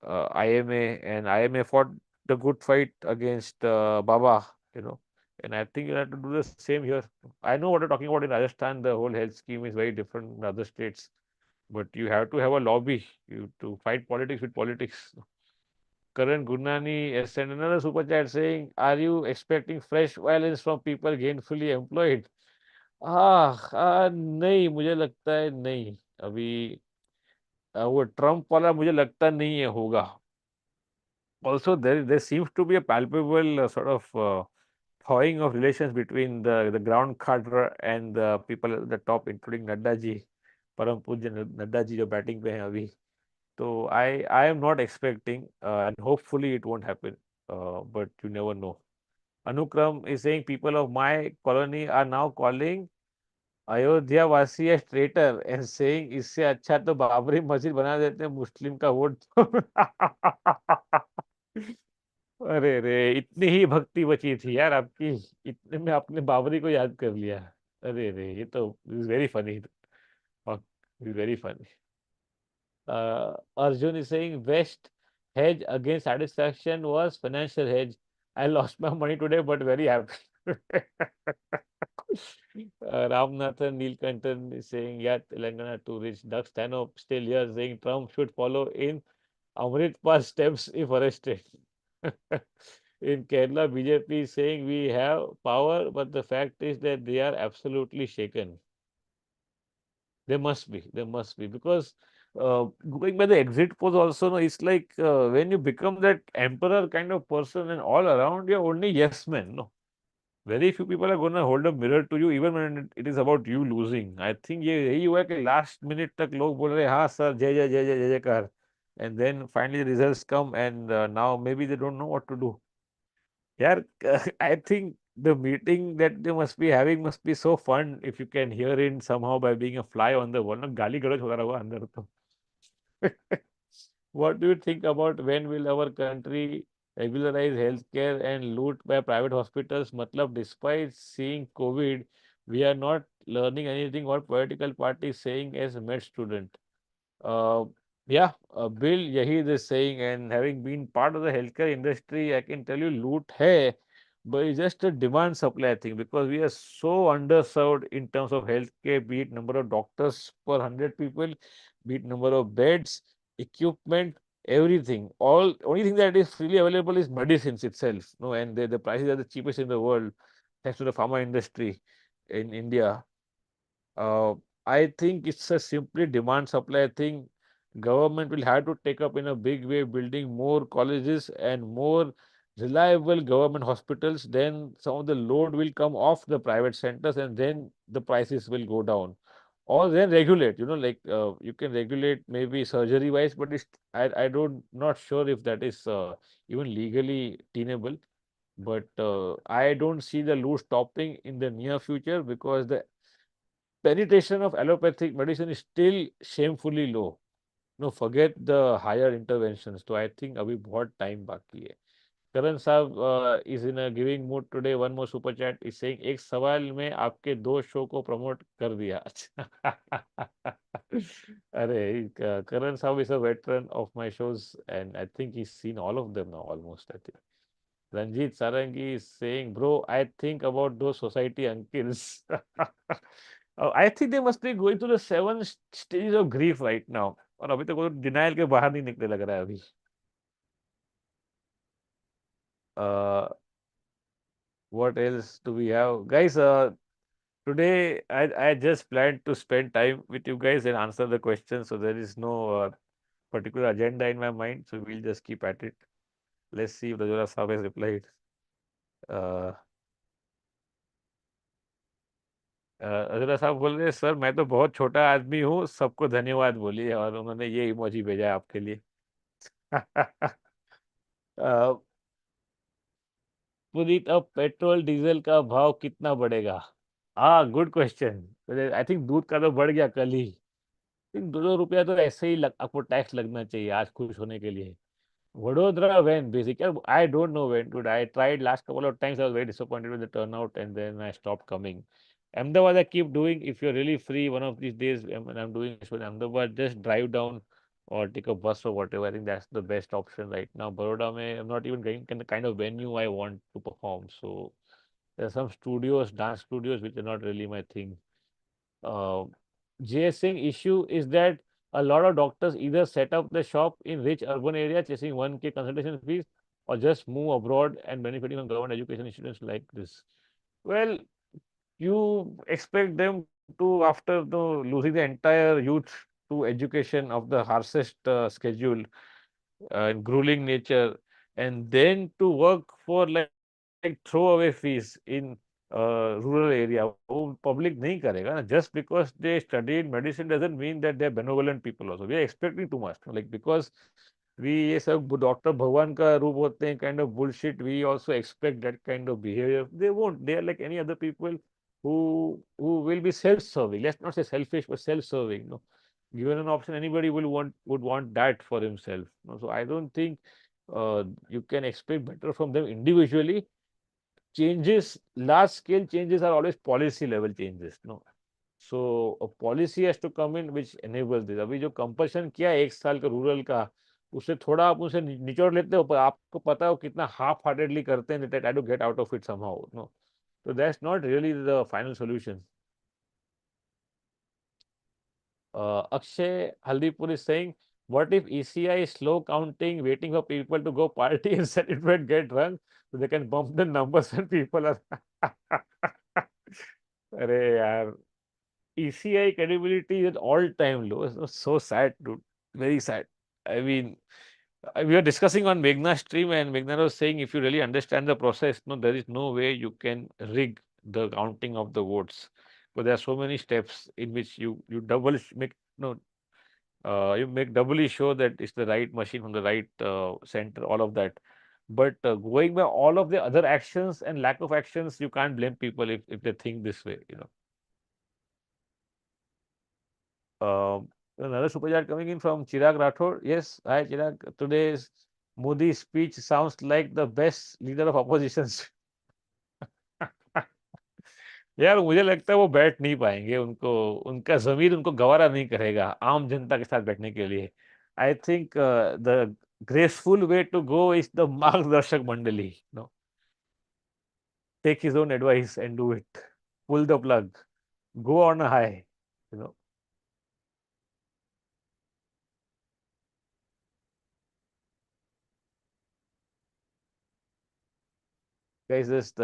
IMA, and IMA fought the good fight against Baba, and I think you have to do the same here. I know what you're talking about in Rajasthan. The whole health scheme is very different in other states, but you have to have a lobby to fight politics with politics. Karan Gurnani has sent another super chat saying, "Are you expecting fresh violence from people gainfully employed?" नहीं, मुझे लगता है नहीं. अभी वो Trump वाला मुझे लगता नहीं है होगा. Also, there seems to be a palpable sort of thawing of relations between the ground cadre and the people at the top, including Nadda ji, Param Pujya Nadda ji, जो बैटिंग पे हैं अभी. So I am not expecting, and hopefully it won't happen. But you never know. Anukram is saying people of my colony are now calling Ayodhya वासी as traitor and saying इससे अच्छा तो बाबरी मस्जिद बना देते हैं मुस्लिम का वोट. अरे रे, इतनी ही भक्ति बची थी यार आपकी, इतने में आपने बाबरी को याद कर लिया. अरे रे, ये तो is very funny. Very funny. Arjun is saying best hedge against satisfaction was financial hedge. I lost my money today, but very happy. Ramnathan Neelkantan is saying, yeah, Telangana to reach Ducks. Stano still here saying Trump should follow in Amrit Pal's steps if arrested. In Kerala, BJP is saying we have power, but the fact is that they are absolutely shaken. They must be, because Going by the exit polls also, no, it's like when you become that emperor kind of person and all around you're only yes men. No, very few people are going to hold a mirror to you even when it is about you losing. I think ये यही हुआ कि last minute तक लोग बोल रहे हाँ sir जय जय जय जय जय जयकार, and then finally the results come and now maybe they don't know what to do. यार I think the meeting that they must be having must be so fun if you can hear it somehow by being a fly on the wall. ना गाली गलौज हो रहा होगा अंदर तो. What do you think about when will our country regularize healthcare and loot by private hospitals? Matlab, despite seeing COVID, we are not learning anything what political party is saying as med student. Uh, yeah, Bill Yahid is saying, and having been part of the healthcare industry, I can tell you loot hai, but it's just a demand supply thing because we are so underserved in terms of healthcare, be it number of doctors per 100 people, be it number of beds, equipment, everything. All only thing that is freely available is medicines itself. No, and the prices are the cheapest in the world thanks to the pharma industry in India. uh, I think it's a simply demand supply thing. Government will have to take up in a big way, building more colleges and more reliable government hospitals. Then some of the load will come off the private centers, and then the prices will go down. Or then regulate, like you can regulate maybe surgery wise, but I don't not sure if that is even legally tenable. But I don't see the loot stopping in the near future because the penetration of allopathic medicine is still shamefully low. No, forget the higher interventions. So I think अभी बहुत time बाकी है. Karan साहब is in a giving mood today. One more super chat is saying एक सवाल में आपके दो शो को प्रमोट कर दिया. अरे Karan साहब is a veteran of my shows and I think he's seen all of them now almost. I think. Ranjit Sarangi is saying, bro, I think about those society uncles. I think they must be going through the seven stages of grief right now. और अभी तक वो denial के बाहर नहीं निकले लग रहा है अभी. Uh, what else do we have? Guys, today I just planned to spend time with you guys and answer the questions. So there is no particular agenda in my mind. So we'll just keep at it. Let's see if Rajora Saab has replied. Uh, अजरा साहब बोल रहे हैं sir मैं तो बहुत छोटा आदमी हूँ सबको धन्यवाद बोलिए और उन्होंने ये इमोजी भेजा है आपके लिए. पुनीत अब पेट्रोल डीजल का भाव कितना बढ़ेगा? हाँ गुड क्वेश्चन. आई थिंक दूध का तो बढ़ गया कल ही. ₹2 तो ऐसे ही आपको टैक्स लगना चाहिए आज खुश होने के लिए. Vadodara when basically I don't know when dude. I tried last couple of times. I was very disappointed with the turnout, and then I stopped coming. Ahmedabad I keep doing. If you're really free, one of these days, when I'm doing a show in Ahmedabad, just drive down or take a bus or whatever. I think that's the best option right now. Baroda mein, I'm not even getting the kind of venue I want to perform. So there are some studios, dance studios, which are not really my thing. uh, JSing issue is that a lot of doctors either set up the shop in rich urban area chasing 1K consultation fees or just move abroad and benefiting from government education institutions like this. Well, you expect them to, after losing the entire youth to education of the harshest schedule and grueling nature, and then to work for like throwaway fees in rural area, वो public नहीं करेगा ना. Just because they studied medicine doesn't mean that they're benevolent people also. We are expecting too much. Like because we ये सब doctor भगवान का रूप होते हैं kind of bullshit. We also expect that kind of behavior. They won't. They are like any other people who will be self-serving. Let's not say selfish, but self-serving. No, given an option, anybody would want that for himself. No? So I don't think you can expect better from them individually. Changes, large scale changes are always policy level changes. No, so a policy has to come in which enables this. अभी जो compulsion किया है 1 साल का rural का, उससे थोड़ा आप उसे निचोड़ लेते हो पर आपको पता है वो कितना हाफ हार्टेडली करते हैं. Try to get out of it somehow. No, so that's not really the final solution. Akshay Haldipur is saying, what if ECI is slow counting, waiting for people to go party and celebrate, get drunk, so they can bump the numbers when people are. अरे यार ECI credibility is at all-time low. It's so sad, dude. Very sad. I mean, we were discussing on Meghna's stream, and Meghna was saying if you really understand the process, no, there is no way you can rig the counting of the votes. But there are so many steps in which you double make no you make doubly sure that it's the right machine from the right center, all of that. But going by all of the other actions and lack of actions, you can't blame people if they think this way, you know. Another super chat coming in from Chirag Rathod. Yes, hi Chirag. Today's Modi speech sounds like the best leader of oppositions. यार मुझे लगता है वो बैठ नहीं पाएंगे, उनको उनका ज़मीर उनको गवारा नहीं करेगा आम जनता के साथ बैठने के लिए. I think the graceful way to go is the मार्गदर्शक मंडली. No, take his own advice and do it. Pull the plug. Go on a high. You know. Guys, just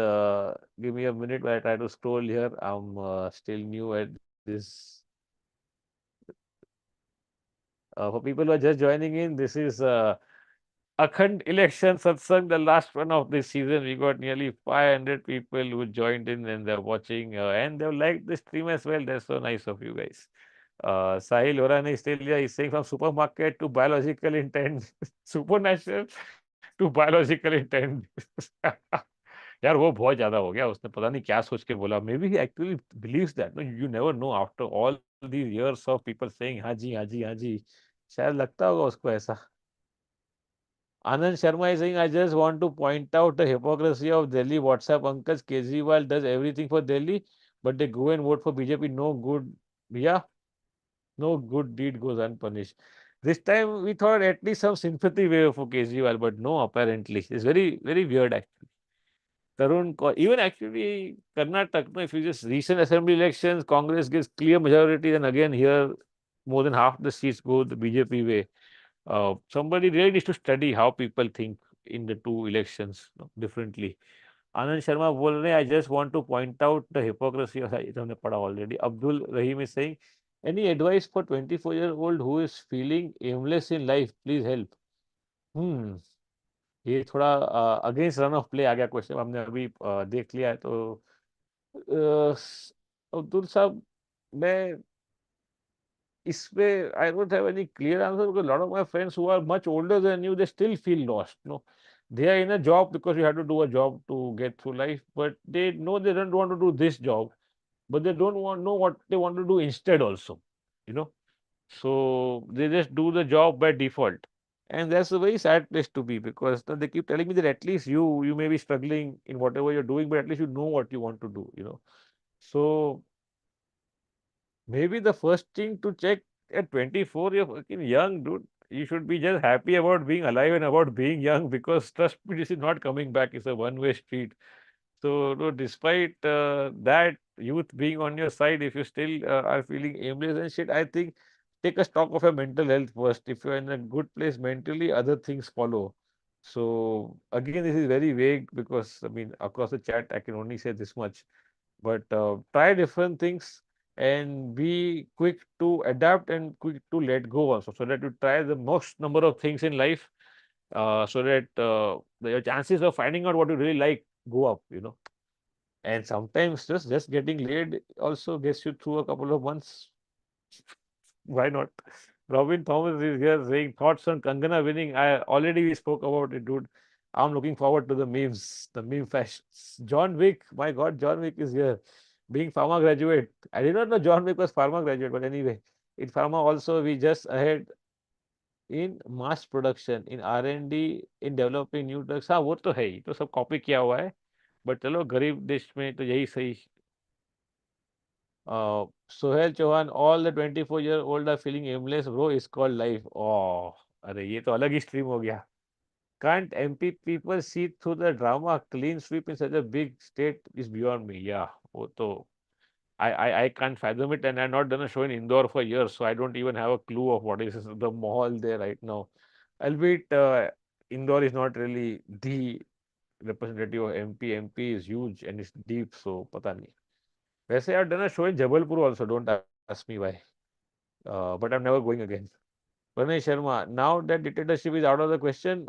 give me a minute while I try to scroll here. I'm still new at this. For people who are just joining in, this is Akhand election Satsang, the last one of this season. We got nearly 500 people who joined in and they're watching and they've liked the stream as well. That's so nice of you guys. Sahil Oran is still here. He's saying from supermarket to biological intent, supernatural to biological intent. यार वो बहुत ज्यादा हो गया, उसने पता नहीं क्या सोच के बोला. Maybe he actually believes that. No, you never know after all these years of people saying हाँ जी हाँ जी हाँ जी. शायद लगता होगा उसको ऐसा. Anand Sharma is saying, I just want to point out the hypocrisy of Delhi WhatsApp uncles. Kejriwal does everything for Delhi, but they go and vote for BJP. No good, yeah, no good deed goes unpunished. This time we thought at least some sympathy wave for Kejriwal, but no, apparently. It's very, very weird actually. Even actually Karnataka, no, if you just recent assembly elections, Congress gives clear majority, and again here more than half the seats go the BJP way. Somebody really needs to study how people think in the two elections, differently. Anand Sharma बोल रहे हैं, I just want to point out the hypocrisy of it हमने पढ़ा already. Abdul Rahim is saying, any advice for 24-year-old who is feeling aimless in life? Please help. Hmm. ये थोड़ा against run of play आ गया question, हमने अभी देख लिया है तो अब्दुल साहब, मैं इसमें I don't have any clear answer because a lot of my friends who are much older than you, they still feel lost. No, they are in a job because you have to do a job to get through life, but they know they don't want to do this job, but they don't want know what they want to do instead also. You know, so they just do the job by default, and that's a very sad place to be because they keep telling me that at least you may be struggling in whatever you're doing, but at least you know what you want to do. You know, so maybe the first thing to check at 24, you're fucking young, dude. You should be just happy about being alive and about being young because trust me, this is not coming back. It's a one-way street. So, no, despite that youth being on your side, if you still are feeling aimless and shit, I think take a stock of your mental health first. If you're in a good place mentally, other things follow. So, again, this is very vague because, I mean, across the chat, I can only say this much. But try different things and be quick to adapt and quick to let go also, so that you try the most number of things in life, so that your chances of finding out what you really like go up, you know. And sometimes just getting laid also gets you through a couple of months. Why not? Robin Thomas is here saying thoughts on Kangana winning. I already we spoke about it, dude. I'm looking forward to the memes, the meme fashions. John Wick, my God, John Wick is here. Being pharma graduate, I did not know John Wick was pharma graduate, but anyway, in pharma also we just ahead in mass production, in R&D, in developing new drugs. हाँ वो तो है ही, तो सब copy किया हुआ है. But चलो गरीब देश में तो यही सही. Sohail Chauhan, all the 24-year-old are feeling aimless, bro. It's called life. Oh, अरे ये तो अलग ही स्ट्रीम हो गया. Can't MP people see through the drama? Clean sweep in such a big state is beyond me. Yeah, वो तो I can't fathom it, and I've not done a show in Indore for years, so I don't even have a clue of what is the mall there right now. Albeit Indore is not really the representative of MP. MP is huge and it's deep, so पता नहीं. वैसे I've done a show in Jabalpur also, don't ask me why. But I'm never going again. Pranay Sharma, now that dictatorship is out of the question,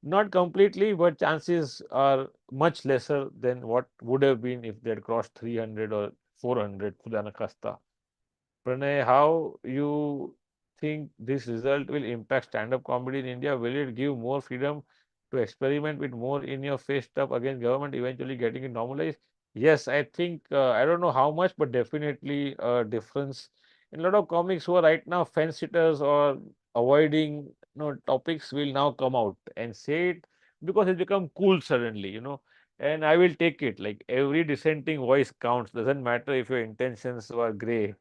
not completely, but chances are much lesser than what would have been if they had crossed 300 or 400 Khudana Khasta. Pranay, how you think this result will impact stand-up comedy in India? Will it give more freedom to experiment with more in-your-face stuff against government, eventually getting it normalized? Yes, I think I don't know how much, but definitely a difference. In a lot of comics who are right now fence sitters or avoiding topics will now come out and say it because it become cool suddenly. And I will take it. Like every dissenting voice counts. Doesn't matter if your intentions were gray,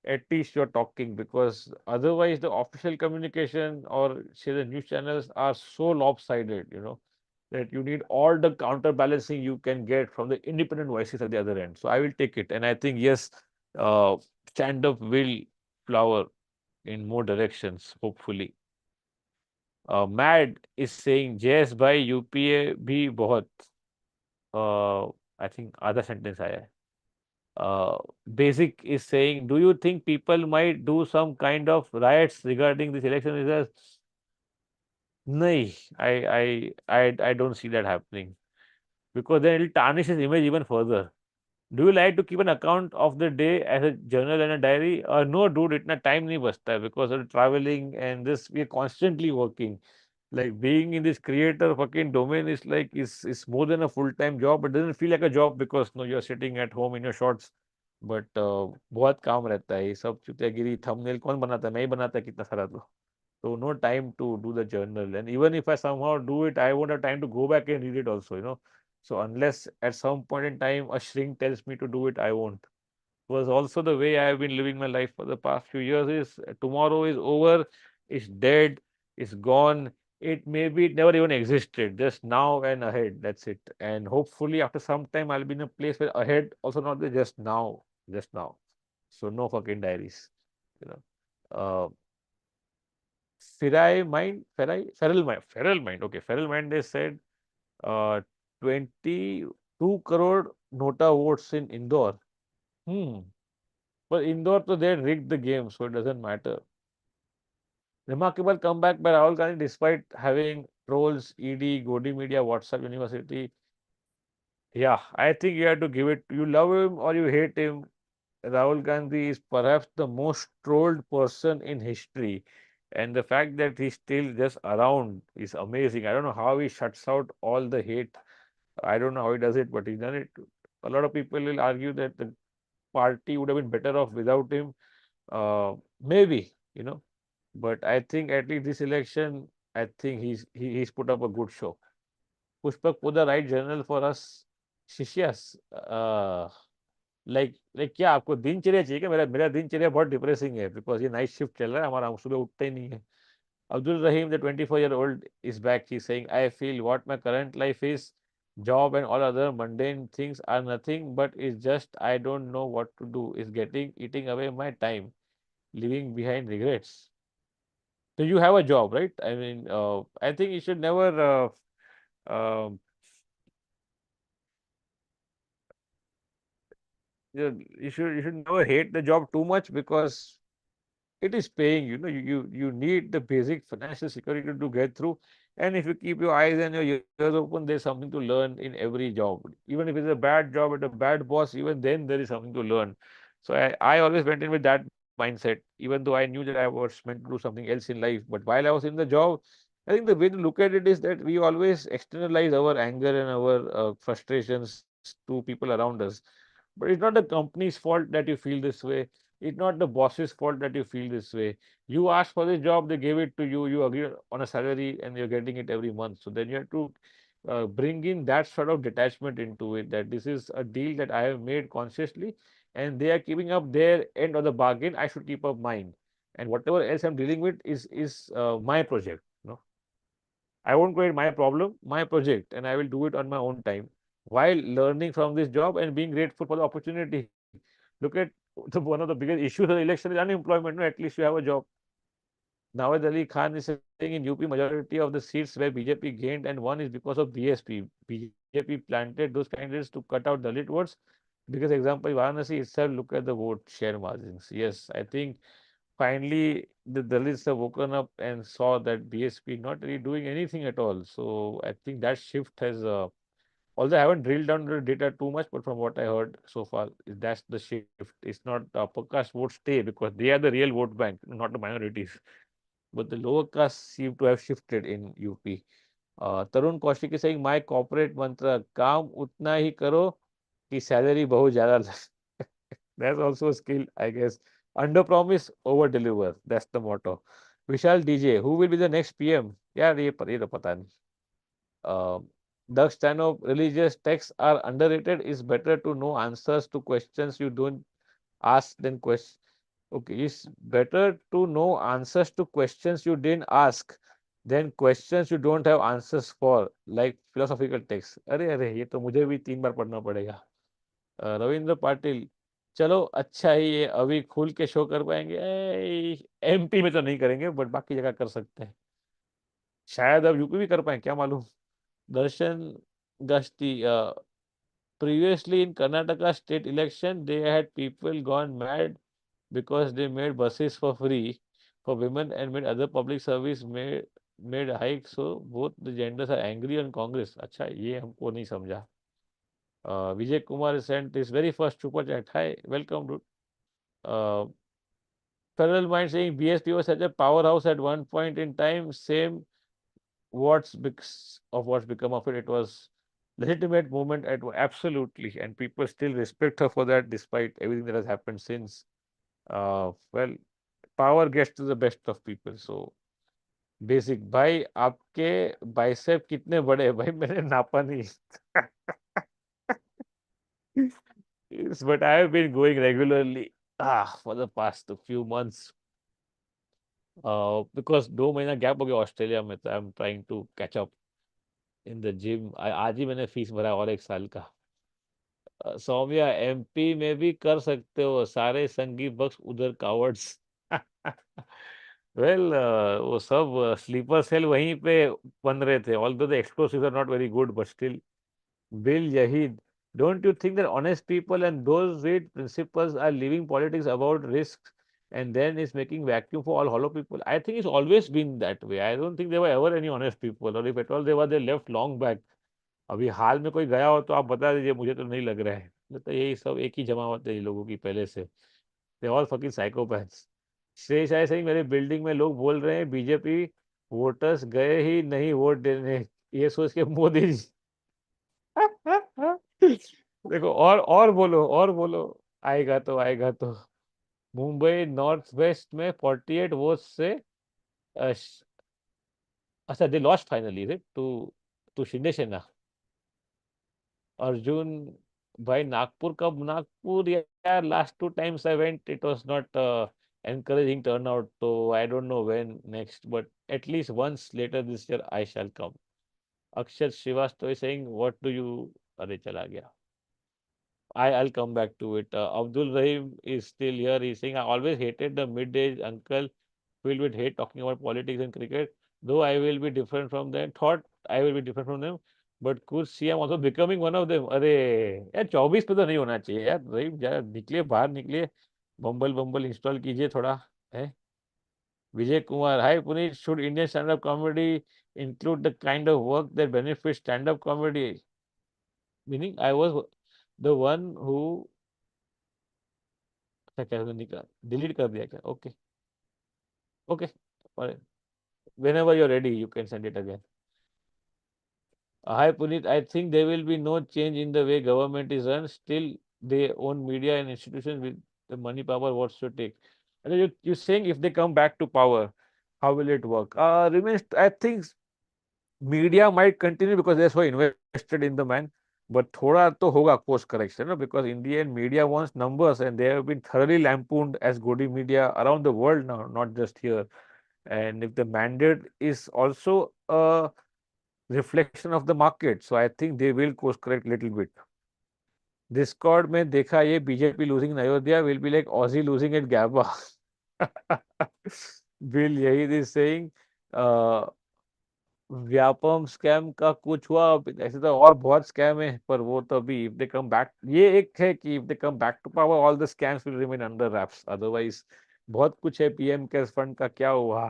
at least you're talking, because otherwise the official communication or say the news channels are so lopsided, that you need all the counterbalancing you can get from the independent voices at the other end. So I will take it, and I think yes, uh, stand up will flower in more directions, hopefully. Mad is saying जयस भाई UPA भी बहुत I think आधा sentence आया है. Basic is saying, do you think people might do some kind of riots regarding this election results? No, I don't see that happening, because then it will tarnish his image even further. Do you like to keep an account of the day as a journal and a diary? No, dude, itna time nahi bachta hai because of traveling and this. We are constantly working. Like being in this creator fucking domain is like is more than a full-time job. It doesn't feel like a job because no, you're sitting at home in your shorts. But बहुत काम रहता है ये सब चुतियागिरी thumbnail कौन बनाता है मैं ही बनाता है कितना सारा तो. So no time to do the journal. And even if I somehow do it, I won't have time to go back and read it also. So unless at some point in time a shrink tells me to do it, I won't. Was also the way I have been living my life for the past few years is tomorrow is over, it's dead, it's gone. It maybe it never even existed, just now and ahead. That's it. And hopefully after some time I'll be in a place where ahead also not there, just now, just now. So no fucking diaries. You know. Uh, Feral Mind. Okay, Feral Mind, they said 22 crore Nota votes in Indore. Hmm. But Indore, so they rigged the game, so it doesn't matter. Remarkable comeback by Rahul Gandhi despite having trolls, ED, Godi Media, WhatsApp University. Yeah, I think you have to give it. You love him or you hate him. Rahul Gandhi is perhaps the most trolled person in history. And the fact that he's still just around is amazing. I don't know how he shuts out all the hate. I don't know how he does it, but he's done it. A lot of people will argue that the party would have been better off without him. Maybe. But I think at least this election, I think he's put up a good show. Pushpak put the right journal for us. Shishyas. Like क्या आपको दिनचर्या चाहिए क्या? मेरा मेरा दिनचर्या बहुत depressing है बिकॉज ये नाइट शिफ्ट चल रहा है हमारा, हम सुबह उठते ही नहीं है. Abdul Rahim, the 24-year-old, is back. He's saying, I feel what my current life is, job and all other mundane things are nothing, but it's just I don't know what to do. It's eating away my time, leaving behind regrets. So you have a job, right? I mean, I think you should never, um, you should never hate the job too much because it is paying. You need the basic financial security to get through. And if you keep your eyes and your ears open, there's something to learn in every job. Even if it's a bad job at a bad boss, even then there is something to learn. So I always went in with that mindset, even though I knew that I was meant to do something else in life. But while I was in the job, I think the way to look at it is that we always externalize our anger and our frustrations to people around us. But it's not the company's fault that you feel this way. It's not the boss's fault that you feel this way. You asked for this job, they gave it to you. You agree on a salary, and you're getting it every month. So then you have to bring in that sort of detachment into it. That this is a deal that I have made consciously, and they are keeping up their end of the bargain. I should keep up mine, and whatever else I'm dealing with is my project. I won't create my problem, my project, and I will do it on my own time while learning from this job and being grateful for the opportunity. Look at one of the biggest issues of the election is unemployment. No, at least you have a job. Nawaz Ali Khan is saying in UP majority of the seats where BJP gained and won is because of BSP. BJP planted those candidates to cut out Dalit votes. Because example, Varanasi itself, look at the vote share margins. Yes, I think finally the Dalits have woken up and saw that BSP not really doing anything at all. So I think that shift has, although I haven't drilled down the data too much, but from what I heard so far, that's the shift. It's not upper caste votes stay because they are the real vote bank, not the minorities. But the lower caste seem to have shifted in UP. Tarun Kaushik is saying, my corporate mantra, काम उतना ही करो कि salary बहुत ज़्यादा लगे. That's also a skill, I guess. Under promise, over deliver. That's the motto. Vishal DJ, who will be the next PM? यार ये तो पता नहीं. Uh, the stand of religious texts are underrated. It's better to know answers to questions you don't ask than questions. Okay, it's better to know answers to questions you didn't ask than questions you don't have answers for, like philosophical texts. अरे अरे ये तो मुझे भी 3 बार पढ़ना पड़ेगा. रविंद्र पाटिल, चलो अच्छा ही ये अभी खुल के शो कर पाएंगे. एमपी में तो नहीं करेंगे बट बाकी जगह कर सकते हैं. शायद अब यूपी भी कर पाए, क्या मालूम. दर्शन गश्ती, previously in Karnataka state election, they had people gone mad because they made buses for free for women and made other public service made hike. So both the genders are angry on Congress. अच्छा ये हमको नहीं समझा. Vijay Kumar sent his very first super chat. Hi, welcome, dude. Uh, Parallel Mind saying BSP was such a powerhouse at one point in time. Same what's become of it. It was legitimate movement at absolutely, and people still respect her for that despite everything that has happened since. Well, power gets to the best of people. So basic भाई आपके bicep कितने बड़े हैं भाई मैंने नापा नहीं. Yes, but I have been going regularly for the past few months because 2 महीना गैप हो गया ऑस्ट्रेलिया में तो I am trying to catch up in the gym. आज ही मैंने फीस भरा और 1 साल का. सौम्या एमपी में भी कर सकते हो सारे संगी बख्श उधर कावर्ड्स. वेल वो सब स्लीपर सेल वहीं पे बन रहे थे although the explosives are not very good but still. Bill Yahid, don't you think that honest people and those with principles are leaving politics about risks and then is making vacuum for all hollow people? I think it's always been that way. I don't think there were ever any honest people, or if at all they were, they left long back. अभी हाल में कोई गया हो तो आप बता दीजिए, मुझे तो नहीं लग रहा है. तो यही सब एक ही जमावत है ये लोगों की पहले से. They all fucking psychopaths. श्रेय शाह सिंह, मेरे बिल्डिंग में लोग बोल रहे हैं बीजेपी वोटर्स गए ही नहीं वोट देने, ये सोच के मोदी जी. देखो और बोलो और बोलो. आएगा तो आएगा तो. मुंबई नॉर्थ वेस्ट में 48 वोट से अच्छा they lost finally to Shinde Sena. Arjun भाई नागपुर कब, नागपुर यार last 2 times I went it was not encouraging turnout, so I don't know when next but at least once later this year I shall come. Akshat Srivastava is saying what do you, अरे चला गया. I'll come back to it. Abdul Rahim is still here. He's saying, I always hated the mid-age uncle filled with hate talking about politics and cricket. Though I will be different from them, thought I will be different from them, but could see I'm also becoming one of them. अरे यार 24 पे तो नहीं होना चाहिए यार. रहीम जरा निकलिए बाहर निकलिए. बम्बल बम्बल इंस्टॉल कीजिए थोड़ा है. Vijay Kumar, hi Puneet, should Indian stand-up comedy include the kind of work that benefits stand-up comedy? Meaning I was the one who अच्छा क्या निकाल डिलीट कर दिया क्या. Okay okay whenever you're ready you can send it again. Hi Puneet, I think there will be no change in the way government is run. Still they own media and institutions with the money power. What's your take? And you're saying if they come back to power, how will it work? Remains, I think media might continue because they're so invested in the man. But thoda to hoga course correction, no? Because Indian media wants numbers and they have been thoroughly lampooned as goody media around the world now, not just here. And if the mandate is also a reflection of the market, so I think they will course correct little bit. Discord में देखा ये BJP losing in Ayodhya will be like Aussie losing at Gabba. Bill यही is saying Vyapam scam का कुछ हुआ, ऐसे तो और बहुत स्कैम है, पर वो तो अभी इफ दे कम बैक, ये एक है कि if they come back to power all the scams will remain under wraps, otherwise बहुत कुछ है। पीएम केयर्स फंड का क्या हुआ,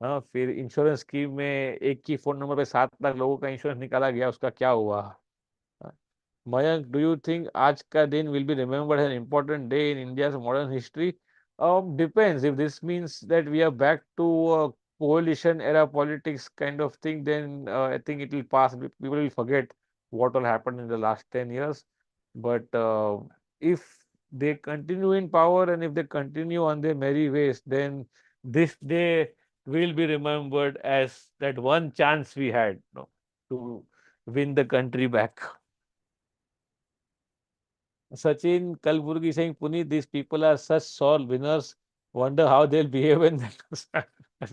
हाँ, फिर इंश्योरेंस स्कीम में एक ही फोन नंबर पे 7 लाख लोगों का इंश्योरेंस निकाला गया, उसका क्या हुआ। Mayank, do you think आज का दिन will be remembered as an important day in India's modern history? Depends. If this means that we are back to coalition era politics kind of thing, then I think it will pass. People will forget what all happened in the last 10 years. But if they continue in power and if they continue on their merry ways, then this day will be remembered as that one chance we had, to win the country back. Sachin Kalburgi saying, Puneet, these people are such sore winners. Wonder how they'll behave when that's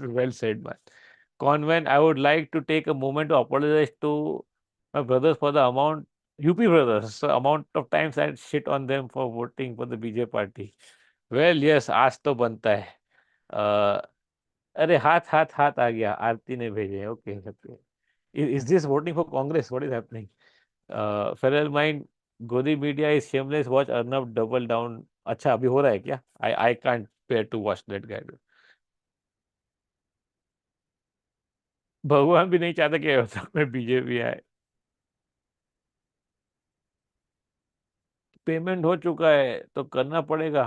well said, man. Convent, I would like to take a moment to apologize to my brothers for the amount, UP brothers, the amount of times I shit on them for voting for the BJP party. Well, yes, आज तो बनता है। अ, अरे हाथ हाथ हाथ आ गया, आरती ने भेजे, okay okay. Is this voting for Congress, what is happening? Feral mind, godi media is shameless, watch Arnab double down. अच्छा, अभी हो रहा है क्या? I can't bear to watch that guide. भगवान भी नहीं चाहता कि अयोध्या में बीजेपी आए। पेमेंट हो चुका है तो करना पड़ेगा।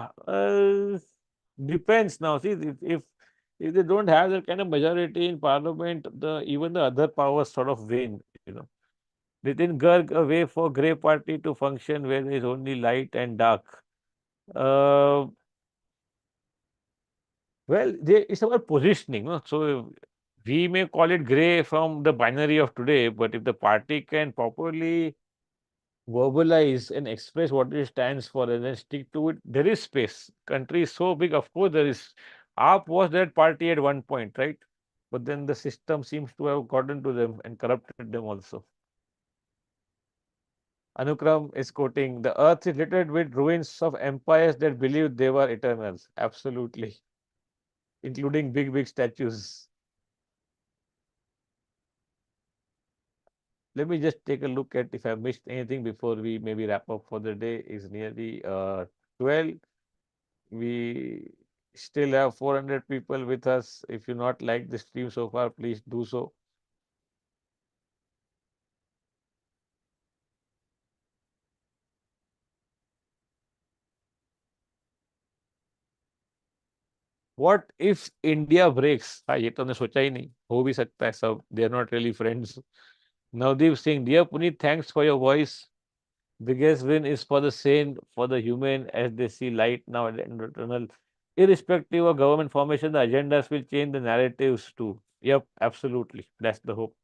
Depends now, see if they don't have that kind of majority in parliament, even the other powers sort of wane, Nitin Garg, a way for grey party to function where there is only light and dark. uh, Well, it's about positioning. No? So we may call it gray from the binary of today, but if the party can properly verbalize and express what it stands for and then stick to it, there is space. Country is so big, of course, there is. AAP was that party at one point, right? But then the system seems to have gotten to them and corrupted them also. Anukram is quoting, the earth is littered with ruins of empires that believed they were eternal. Absolutely. Including big, big statues. Let me just take a look at if I missed anything before we maybe wrap up for the day. Is nearly 12. We still have 400 people with us. If you not like the stream so far, please do so. What if India breaks? हाँ, ये तो हमने सोचा ही नहीं, हो भी सकता है सब, they are not really friends. Navdeep Singh, dear Puneet, thanks for your voice. Biggest win is for the sane, for the human, as they see light now at the end of the tunnel. Irrespective of government formation, the agendas will change the narratives too. Yep, absolutely. That's the hope.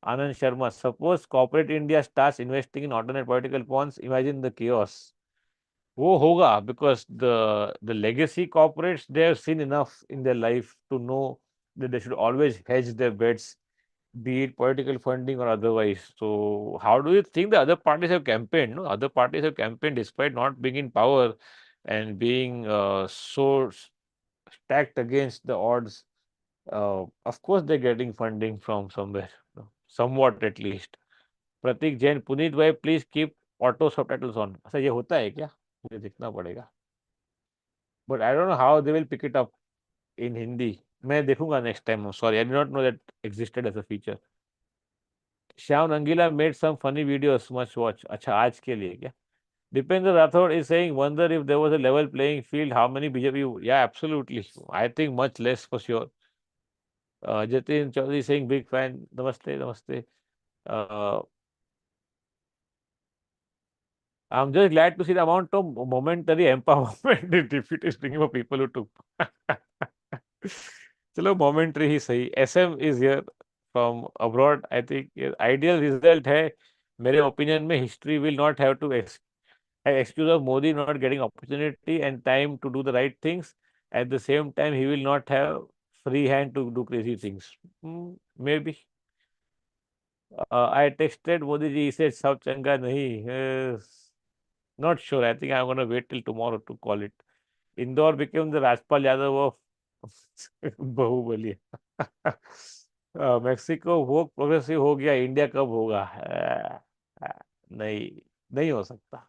Anand Sharma, suppose corporate India starts investing in alternate political pawns, imagine the chaos. वो होगा, because the legacy corporates, they have seen enough in their life to know that they should always hedge their bets, be it political funding or otherwise. So how do you think the other parties have campaigned? No, other parties have campaigned despite not being in power and being so stacked against the odds. Of course, they're getting funding from somewhere, somewhat at least. प्रतीक जैन, पुनीत भाई please keep auto subtitles on. अच्छा, ये होता है क्या? मुझे देखना पड़ेगा, but I don't know how they will pick it up in Hindi. मैं देखूंगा next time, sorry, I did not know that existed as a feature. Shyam Rangeela made some funny videos, must watch. अच्छा, आज के लिए क्या? Dipendra Rathod is saying, wonder if there was a level playing field, how many BJP? Yeah, absolutely. I think much less for sure. Jatin Chaudhary saying, big fan. Namaste, namaste. Uh, I'm just glad to see the amount of momentary empowerment the defeat is bringing for people who took. चलो, momentary ही सही. SM is here from abroad. I think ideal result है मेरे opinion में. History will not have to excuse of Modi not getting opportunity and time to do the right things. At the same time, he will not have free hand to do crazy things. Maybe. I texted Modi ji. He said, "Sab changa nahi." Not sure. I think I'm going to wait till tomorrow to call it. Indore became the Rajpal Yadav of Baahubali. Mexico वो progressive हो गया, India कब होगा? नहीं, नहीं हो सकता।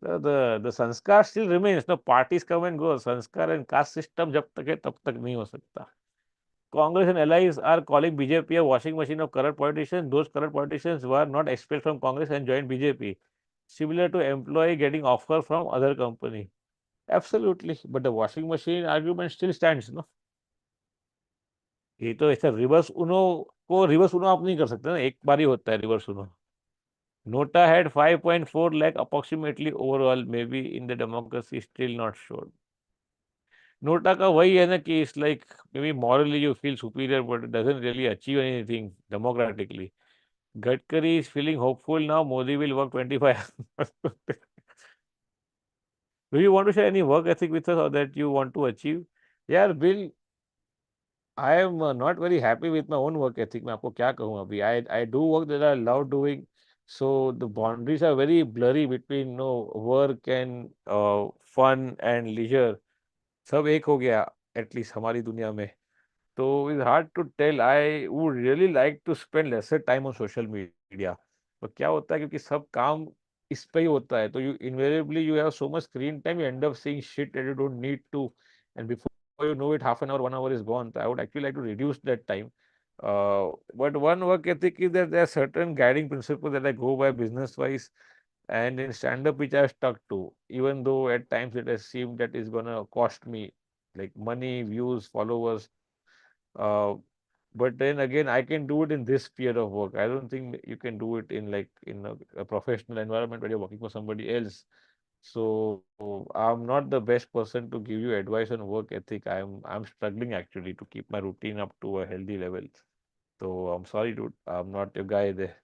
The sanskar still remains, no parties come and go, sanskar and caste system जब तक है तब तक नहीं हो सकता। Congress and allies are calling BJP a washing machine of corrupt politicians. Those corrupt politicians were not expelled from Congress and joined BJP, similar to employee getting offer from other company. Absolutely, but the washing machine argument still stands, no? ये तो ऐसा reverse उनो को reverse उनो आप नहीं कर सकते ना, एक बार ही होता है reverse Uno. Nota had 5.4 lakh approximately overall, maybe in the democracy still not sure. NOTA का वही है ना कि it's like may be morally you feel superior but it doesn't really achieve anything democratically. Gadkari is feeling hopeful now. Modi will work 25. Do you want to share any work ethic with us or that you want to achieve? Yeah, Bill, I am not very happy with my own work ethic. मैं आपको क्या कहूँ अभी? I do work that I love doing, so the boundaries are very blurry between work and fun and leisure. सब एक हो गया at least हमारी दुनिया में। तो it's hard to tell, I would really like to spend lesser time on social media. तो क्या होता है, क्योंकि सब काम इस पे ही होता है, तो you invariably you have so much screen time, you end up seeing shit that you don't need to, and before you know it half an hour 1 hour is gone. I would actually like to reduce that time, but one work ethic is that there are certain guiding principles that I go by business wise and in stand up which I have stuck to, even though at times it has seemed that is gonna cost me like money, views, followers. uh, but then again, I can do it in this sphere of work. I don't think you can do it in like in a professional environment where you're working for somebody else. So I'm not the best person to give you advice on work ethic. I'm struggling actually to keep my routine up to a healthy level. So I'm sorry, dude. I'm not your guy there.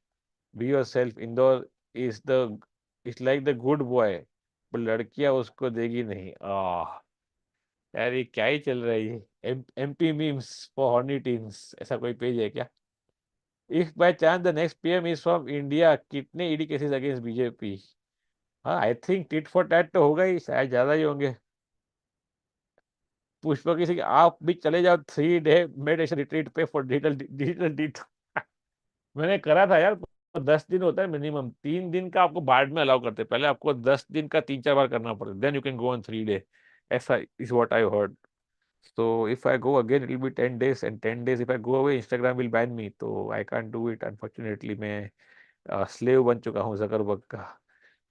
Be yourself. Indoor is the it's like the good boy, but लड़कियां उसको देगी नहीं। यार ये क्या ही चल रहा है ये? MP memes for horny teens, ऐसा कोई पेज है क्या? If by chance the next PM is from India, कितने ईडी केसेस अगेंस्ट बीजेपी? हाँ, I think tit for tat तो होगा ही, शायद ज्यादा ही होंगे। पुष्पा किसी आप भी चले जाओ 3 day मेडिटेशन रिट्रीट पे फॉर डिजिटल डिजिटल। मैंने करा था यार, 10 दिन होता है मिनिमम, 3 दिन का आपको बाद में अलाउ करते हैं, पहले आपको 10 दिन का 3-4 बार करना पड़ता है, then you can go on 3 day। ऐसा is what I heard. So if I go again, it will be 10 days, and 10 days if I go away, Instagram will ban me. So I can't do it. Unfortunately, मैं slave बन चुका हूँ Zuckerberg का।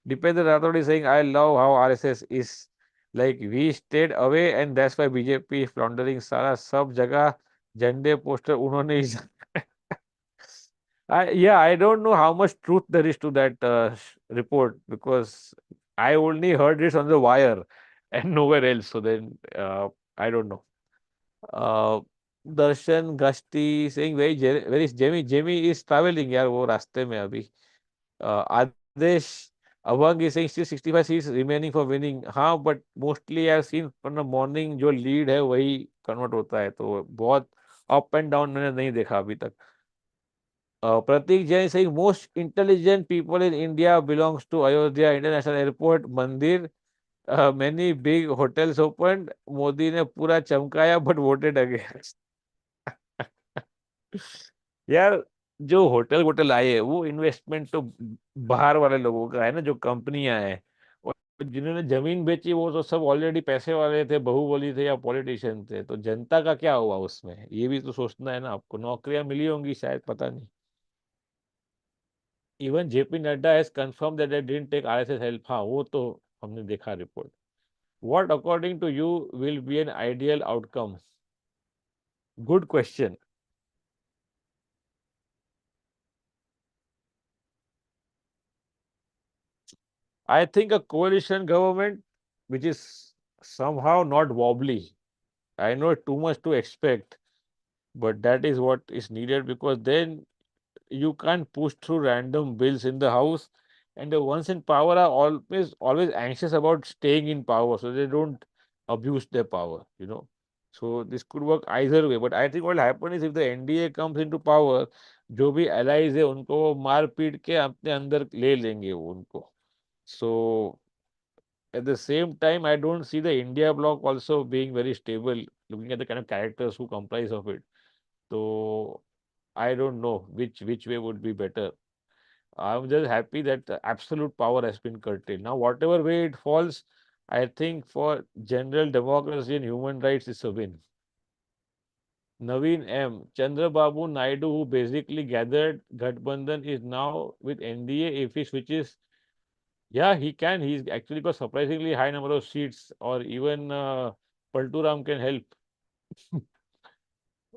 Dipendra Rathod is saying, I love how RSS is like we stayed away and that's why BJP is floundering। सारा सब जगह झंडे poster उन्होंने ही I don't know how much truth there is to that report because I only heard this on the wire and nowhere else. So then I don't know. uh, दर्शन गश्ती saying very Jamie is traveling यार, वो रास्ते में अभी। आदेश abhang is saying still 65 seats remaining for winning। हाँ, but mostly I have seen from the morning जो lead है वही कन्वर्ट होता है, तो बहुत अप एंड डाउन मैंने नहीं देखा अभी तक। प्रतीक Jain saying most intelligent people in India belongs to Ayodhya International Airport मंदिर, many big hotels opened, Modi ने पूरा चमकाया बट वोटेड अगेंस्ट। यार, जो होटल वोटल आए हैं वो इन्वेस्टमेंट तो बाहर वाले लोगों का है ना, जो कंपनियां हैं, और जिन्होंने जमीन बेची वो तो सब ऑलरेडी पैसे वाले थे, बहुबली थे या पॉलिटिशियन थे, तो जनता का क्या हुआ उसमें, ये भी तो सोचना है ना आपको। नौकरियां मिली होंगी शायद, पता नहीं। Even JP Nadda has confirm that they didn't take RSS help. हाँ, वो तो हमने देखा रिपोर्ट। What according to you will be an ideal outcome? Good question. I think a coalition government which is somehow not wobbly. I know too much to expect, but that is what is needed because then you can't push through random bills in the house, and the ones in power are always anxious about staying in power, so they don't abuse their power. So this could work either way, but I think what will happen is if the NDA comes into power, जो भी allies है उनको वो मार पीट के अपने अंदर ले लेंगे वो उनको। So at the same time, I don't see the India bloc also being very stable. looking at the kind of characters who comprise of it. So I don't know which way would be better. I'm just happy that the absolute power has been curtailed. Now, whatever way it falls, I think for general democracy and human rights, it's a win. Naveen M. Chandrababu Naidu, who basically gathered Ghathbandhan, is now with NDA. If he switches, yeah, he can. He's actually got surprisingly high number of seats, or even Palturam can help.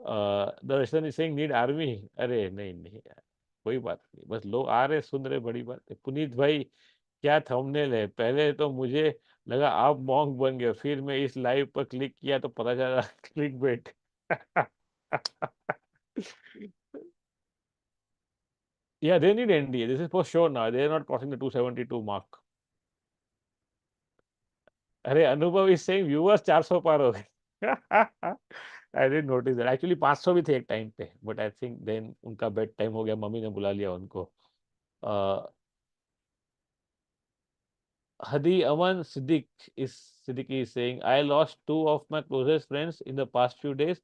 The Western is saying need army. अरे नहीं नहीं यार, कोई बात नहीं, बस लोग आ रहे सुन रहे, बड़ी बात है। पुनीत भाई, क्या थंबनेल है, पहले तो मुझे लगा आप मॉन्क बन गए, फिर मैं इस लाइव पर क्लिक किया तो पता चला click bait. Yeah, they need NDA. This is for sure now. They are not crossing the 272 mark. अरे अनुभव इज सेइंग व्यूअर्स 400 पार हो गए। I did notice that, actually 500 भी थे एक टाइम पे, बट आई थिंक देन उनका बेड टाइम हो गया, मम्मी ने बुला लिया उनको। Hadi Aman Siddiqui is saying, I lost two of my closest friends in the past few days.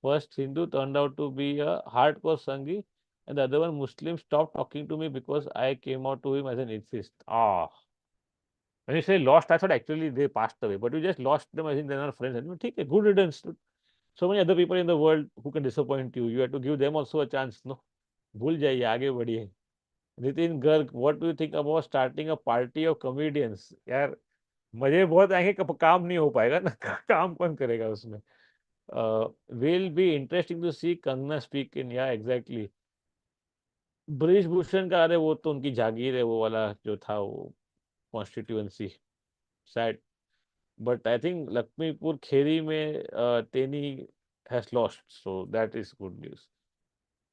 First Hindu turned out to be a hardcore Sangi, and the other one Muslim stopped talking to me because I came out to him as an atheist. Ah, when you say lost, I thought actually they passed away, but you just lost them. I think they're not friends anymore. Okay, good riddance. So many other people in the world who can disappoint you. You have to give them also a chance. No, भूल जाइए, आगे बढ़िए। Nitin Garg, what do you think about starting a party of comedians? यार मजे बहुत आएंगे, काम नहीं हो पाएगा ना। काम कौन करेगा उसमें? Will be interesting to see Kangana speak in, yeah exactly. Brijbhushan का, अरे वो तो उनकी जागीर है, वो वाला जो था वो constituency, sad. But I think Lakshmipur Kheri में Teni has lost, so that is good news.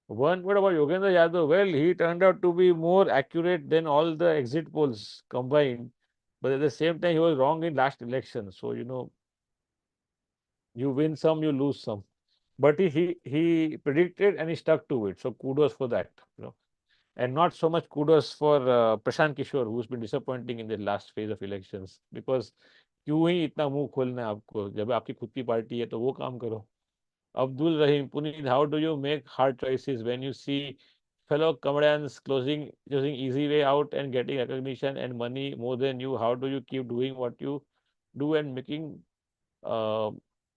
One, what about Yogendra Yadav? Well, he turned out to be more accurate than all the exit polls combined, but at the same time, he was wrong in last election. So, you win some, you lose some. But he predicted and he stuck to it. So kudos for that. And not so much kudos for Prashant Kishore, who's been disappointing in the last phase of elections. Because क्यों ही इतना मुंह खोलना है आपको, जब आपकी खुद की पार्टी है तो वो काम करो। Abdul Rahim, Puneet, how do you make hard choices when you see fellow comedians choosing easy way out and getting recognition and money more than you? How do you keep doing what you do and making uh,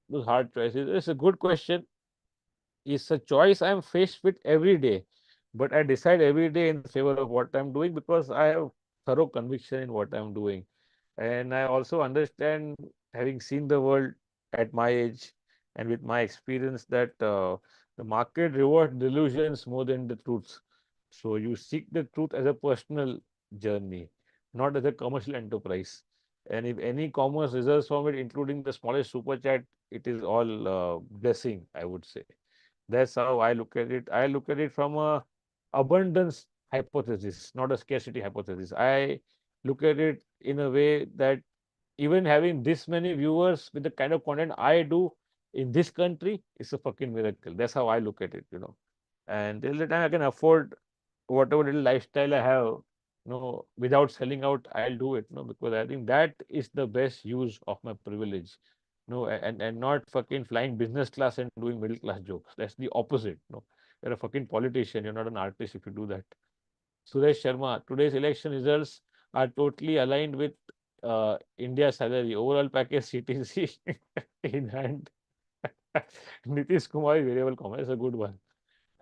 those hard choices? It's a good question. It's a choice I'm faced with every day, but I decide every day in favor of what I'm doing because I have thorough conviction in what I'm doing. And I also understand, having seen the world at my age and with my experience, that the market rewards delusions more than the truths. So you seek the truth as a personal journey, not as a commercial enterprise. And if any commerce results from it, including the smallest super chat, it is all blessing, I would say. That's how I look at it. I look at it from a abundance hypothesis, not a scarcity hypothesis. I look at it in a way that even having this many viewers with the kind of content I do in this country is a fucking miracle. That's how I look at it. And till the time I can afford whatever little lifestyle I have, without selling out, I'll do it, because I think that is the best use of my privilege. No, and not fucking flying business class and doing middle class jokes. That's the opposite. No, you're a fucking politician. You're not an artist if you do that. Suresh Sharma, today's election results are totally aligned with India's salary. Overall package CTC in hand. Nitish Kumar variable comma. That's a good one.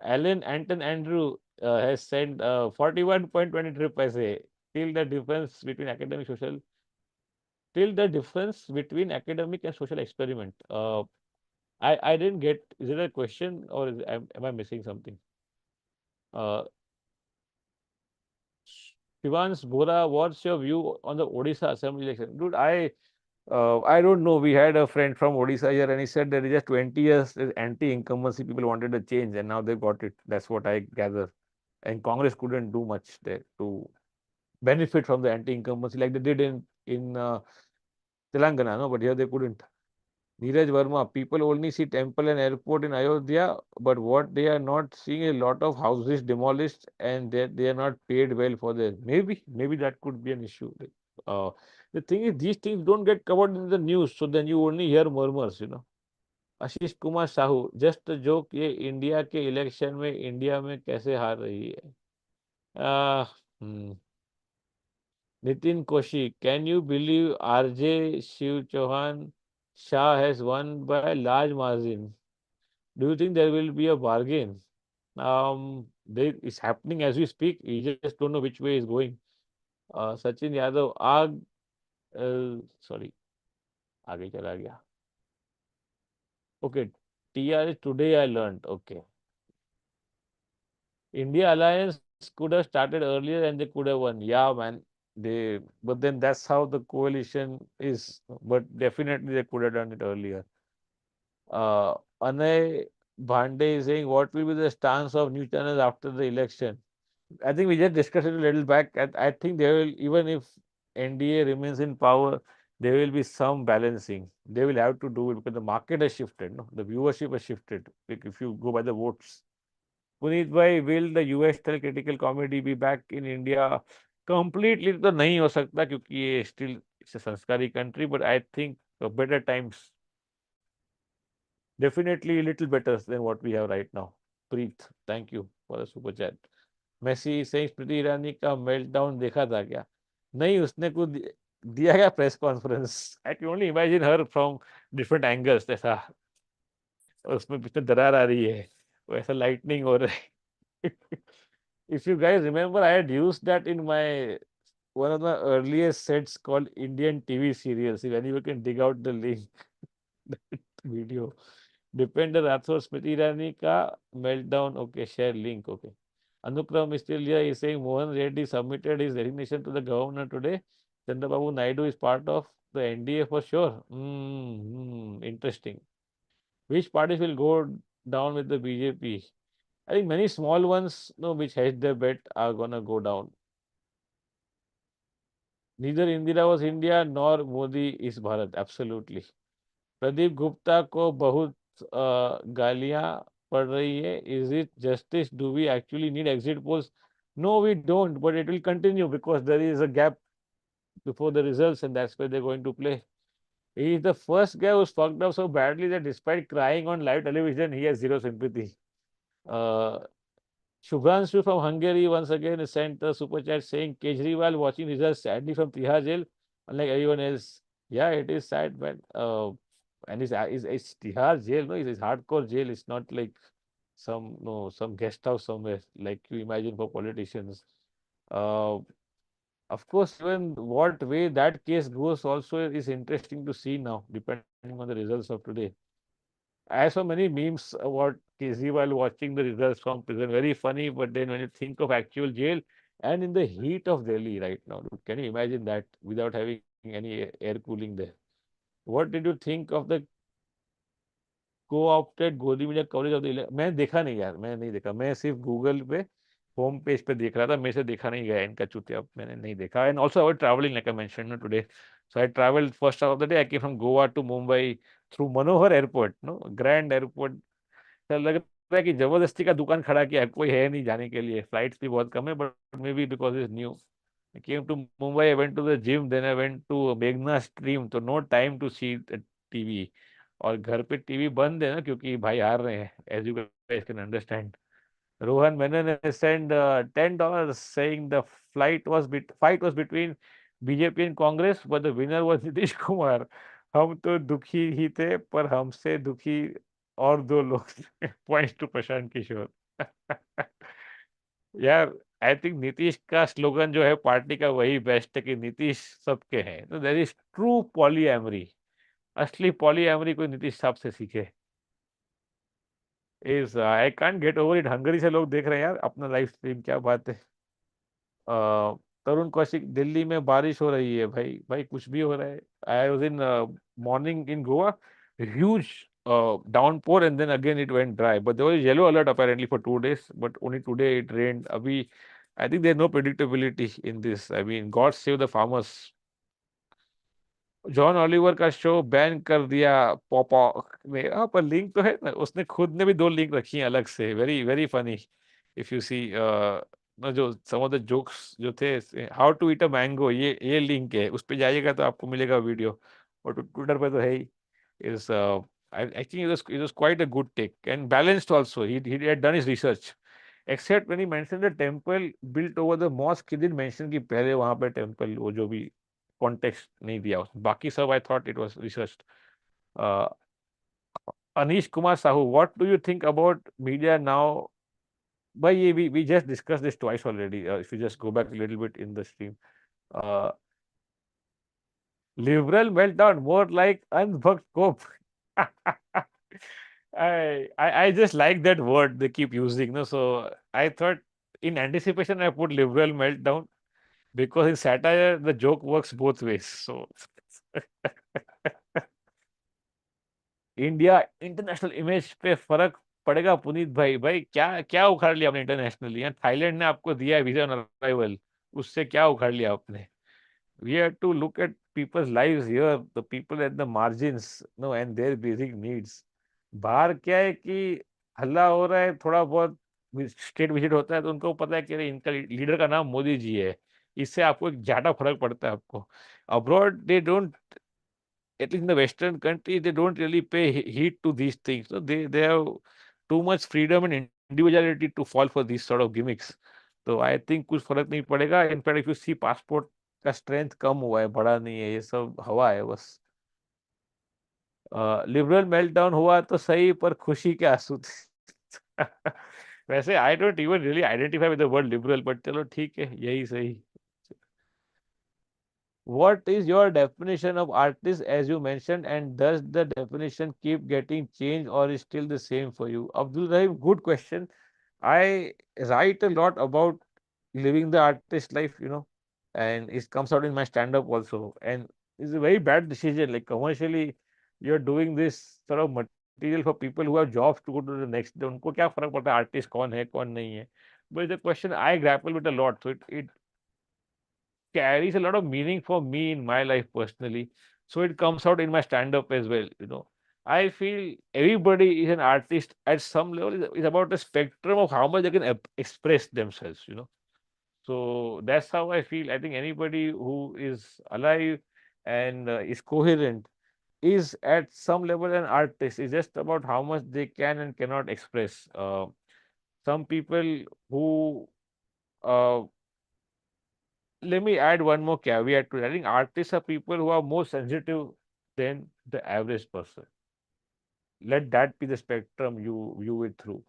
Alan Anton Andrew has sent 41.23 paise. Till the difference between academic social till the difference between academic and social experiment. I didn't get. Is it a question or am I missing something? Uh, Shivans Bora, what's your view on the Odisha Assembly election? Dude, I don't know. We had a friend from Odisha here, and he said that just 20 years anti-incumbency people wanted a change, and now they got it. That's what I gather. And Congress couldn't do much there to benefit from the anti-incumbency like they did in Telangana, no, but here they couldn't. Neeraj Verma, people only see temple and airport in Ayodhya, but what they are not seeing a lot of houses demolished and they are not paid well for this. Maybe that could be an issue. Uh, the thing is, these things don't get covered in the news, so then you only hear murmurs. Ashish Kumar Sahu, just joke, ये India के election में India में कैसे हार रही है? आ, Nitin Kaushik, can you believe RJ Shiv Chouhan Shah has won by large margin? Do you think there will be a bargain? It's happening as we speak. You just don't know which way is going. Sachin Yadav, आग, sorry, आगे चला गया. Okay, TR today I learned. Okay, India Alliance could have started earlier and they could have won. Yeah, man. But then that's how the coalition is. But definitely they could have done it earlier. Anay Bhande is saying, what will be the stance of news channels after the election? I think we just discussed it a little back. I think there will, even if NDA remains in power, there will be some balancing. They will have to do it because the market has shifted. No? The viewership has shifted. Like if you go by the votes. Punit bhai, will the US style critical comedy be back in India? Completely तो नहीं हो सकता क्योंकि ये still it's a संस्कारी country, but I think better times, definitely a little better than what we have right now. Preet, thank you for the super chat. Messi saying Smriti Irani का meltdown देखा था क्या? नहीं, उसने कुछ दिया क्या press conference? I can only imagine her from different angles, ऐसा उसमें पीछे दरार आ रही है, वैसा लाइटनिंग हो रहा है. If you guys remember, I had used that in my one of the earliest sets called Indian TV serials. If anyone can dig out the link, that video. Dipender Rathore Smriti Irani ka meltdown. Okay, share link. Okay. Anukram is still here. He's saying Mohan Reddy submitted his resignation to the governor today. Chandrababu Naidu is part of the NDA for sure. Interesting. Which parties will go down with the BJP? I think many small ones, no, which hedged their bet, are gonna go down. Neither Indira was India nor Modi is Bharat. Absolutely. Pradeep Gupta को बहुत गालियां पड़ रही है. Is it justice? Do we actually need exit polls? No, we don't, but it will continue because there is a gap before the results, and that's where they're going to play. He is the first guy who's fucked up so badly that despite crying on live television, he has zero sympathy. Uh, Shubhranshu from Hungary once again sent a super chat saying Kejriwal watching results sadly from Tihar jail, unlike everyone else. Yeah, it is sad, but and it's Tihar jail, no, it's hardcore jail. It's not like some no some guest house somewhere like you imagine for politicians. Uh, of course, even what way that case goes also is interesting to see now, depending on the results of today. I saw many memes about Kejriwal watching the results from prison. Very funny, but then when you think of actual jail and in the heat of Delhi right now, dude, can you imagine that without having any air cooling there? What did you think of the co-opted गोदी media coverage of the election? मैं देखा नहीं यार, मैं नहीं देखा. मैं सिर्फ गूगल पे होम पेज पे देख रहा था. मेरे से देखा नहीं गया इनका चुतिया, मैंने नहीं देखा. And also I was travelling like I mentioned today. So I traveled first half of the day. I came from Goa to Mumbai through Manohar Airport, no, grand airport. तो लग रहा है कि जबरदस्ती का दुकान खड़ा किया है, कोई है नहीं जाने के लिए. फ्लाइट्स भी बहुत कम है, but may be because is new. I came to Mumbai, I went to the gym, then I went to Meghna stream, so no time to see the TV. और घर पे टीवी बंद है ना क्योंकि भाई हार रहे हैं, as you guys can understand. Rohan Menon has sent $10 saying the fight was between BJP and Congress, but the winner was Nitish Kumar. हम तो दुखी ही थे पर हमसे दुखी और दो लोग थे. Points to Prashant Kishor. यार, आई थिंक नीतीश का स्लोगन जो है पार्टी का वही बेस्ट है कि नीतीश सबके हैं. तो देयर इज ट्रू पॉलीएमरी. असली पॉलीएमरी कोई नीतीश साहब से सीखे. Is I can't get over it. Hungary से लोग देख रहे हैं यार अपना लाइव स्ट्रीम, क्या बात है. तरुण कौशिक, दिल्ली में बारिश हो रही है. भाई भाई कुछ भी हो रहा है. I was in morning in Goa, huge downpour and then again it went dry, but there was yellow alert apparently for 2 days, but only today it rained. Abhi I think there's no predictability in this. I mean, God save the farmers. John Oliver का show ban कर दिया पॉपा ने. हाँ, पर link तो है ना, उसने खुद ने भी दो लिंक रखी हैं अलग से. Very very funny. If you see ना, जो सम ऑफ द जोक्स जो थे, how to eat a mango, ये लिंक है, उस पे जाइएगा तो आपको मिलेगा वीडियो. और ट्विटर पे तो है ही. इस I think it was quite a good take and balanced also. He had done his research. Except when he mentioned the temple built over the mosque, he didn't mention कि पहले वहाँ पे temple वो जो भी context नहीं दिया उसने. बाकी सब I thought it was researched. Uh, Anish Kumar Sahu, what do you think about media now? But we just discussed this twice already. If you just go back a little bit in the stream, uh, liberal meltdown, more like unbucked cope. I just like that word they keep using. No, so I thought in anticipation I put liberal meltdown because in satire the joke works both ways. So India international image पे फर्क पड़ेगा पुनीत भाई. भाई क्या क्या उखाड़ लिया आपने इंटरनेशनली? यहाँ थाईलैंड ने आपको दिया है वीजा ऑन अराइवल, उससे क्या उखाड़ लिया आपने? We have to look at people's lives here, the people at the margins, no, and their basic needs. बाहर क्या है कि हल्ला हो रहा है, थोड़ा बहुत स्टेट विजिट होता है तो उनको पता है कि अरे इनका लीडर का नाम मोदी जी है, इससे आपको एक ज्यादा फर्क पड़ता है आपको. Abroad they don't, at least in the Western countries, they don't really pay heed to these things. So they have too much freedom and individuality to fall for these sort of gimmicks. तो I think कुछ फर्क नहीं पड़ेगा. In fact if you see passport का strength कम हुआ है, बढ़ा नहीं है, ये सब हवा है बस. लिबरल मेल्टडाउन हुआ तो सही पर खुशी के आंसू थे. वैसे I don't even really identify with the word liberal, but चलो ठीक है, यही सही. What is your definition of artist as you mentioned, and does the definition keep getting changed or is still the same for you? Abdul Rahim, good question. I write a lot about living the artist life, and it comes out in my stand-up also. And it's a very bad decision. Like commercially, you're doing this sort of material for people who have jobs to go to the next day. उनको क्या फर्क पड़ता है artist कौन है कौन नहीं है? But it's a question I grapple with a lot. So it carries a lot of meaning for me in my life personally. So it comes out in my stand up as well. I feel everybody is an artist at some level. It's about a spectrum of how much they can express themselves. So that's how I feel. I think anybody who is alive and is coherent is at some level an artist. It's just about how much they can and cannot express. Some people who uh, let me add one more caveat to it. I think artists are people who are more sensitive than the average person. Let that be the spectrum you view it through.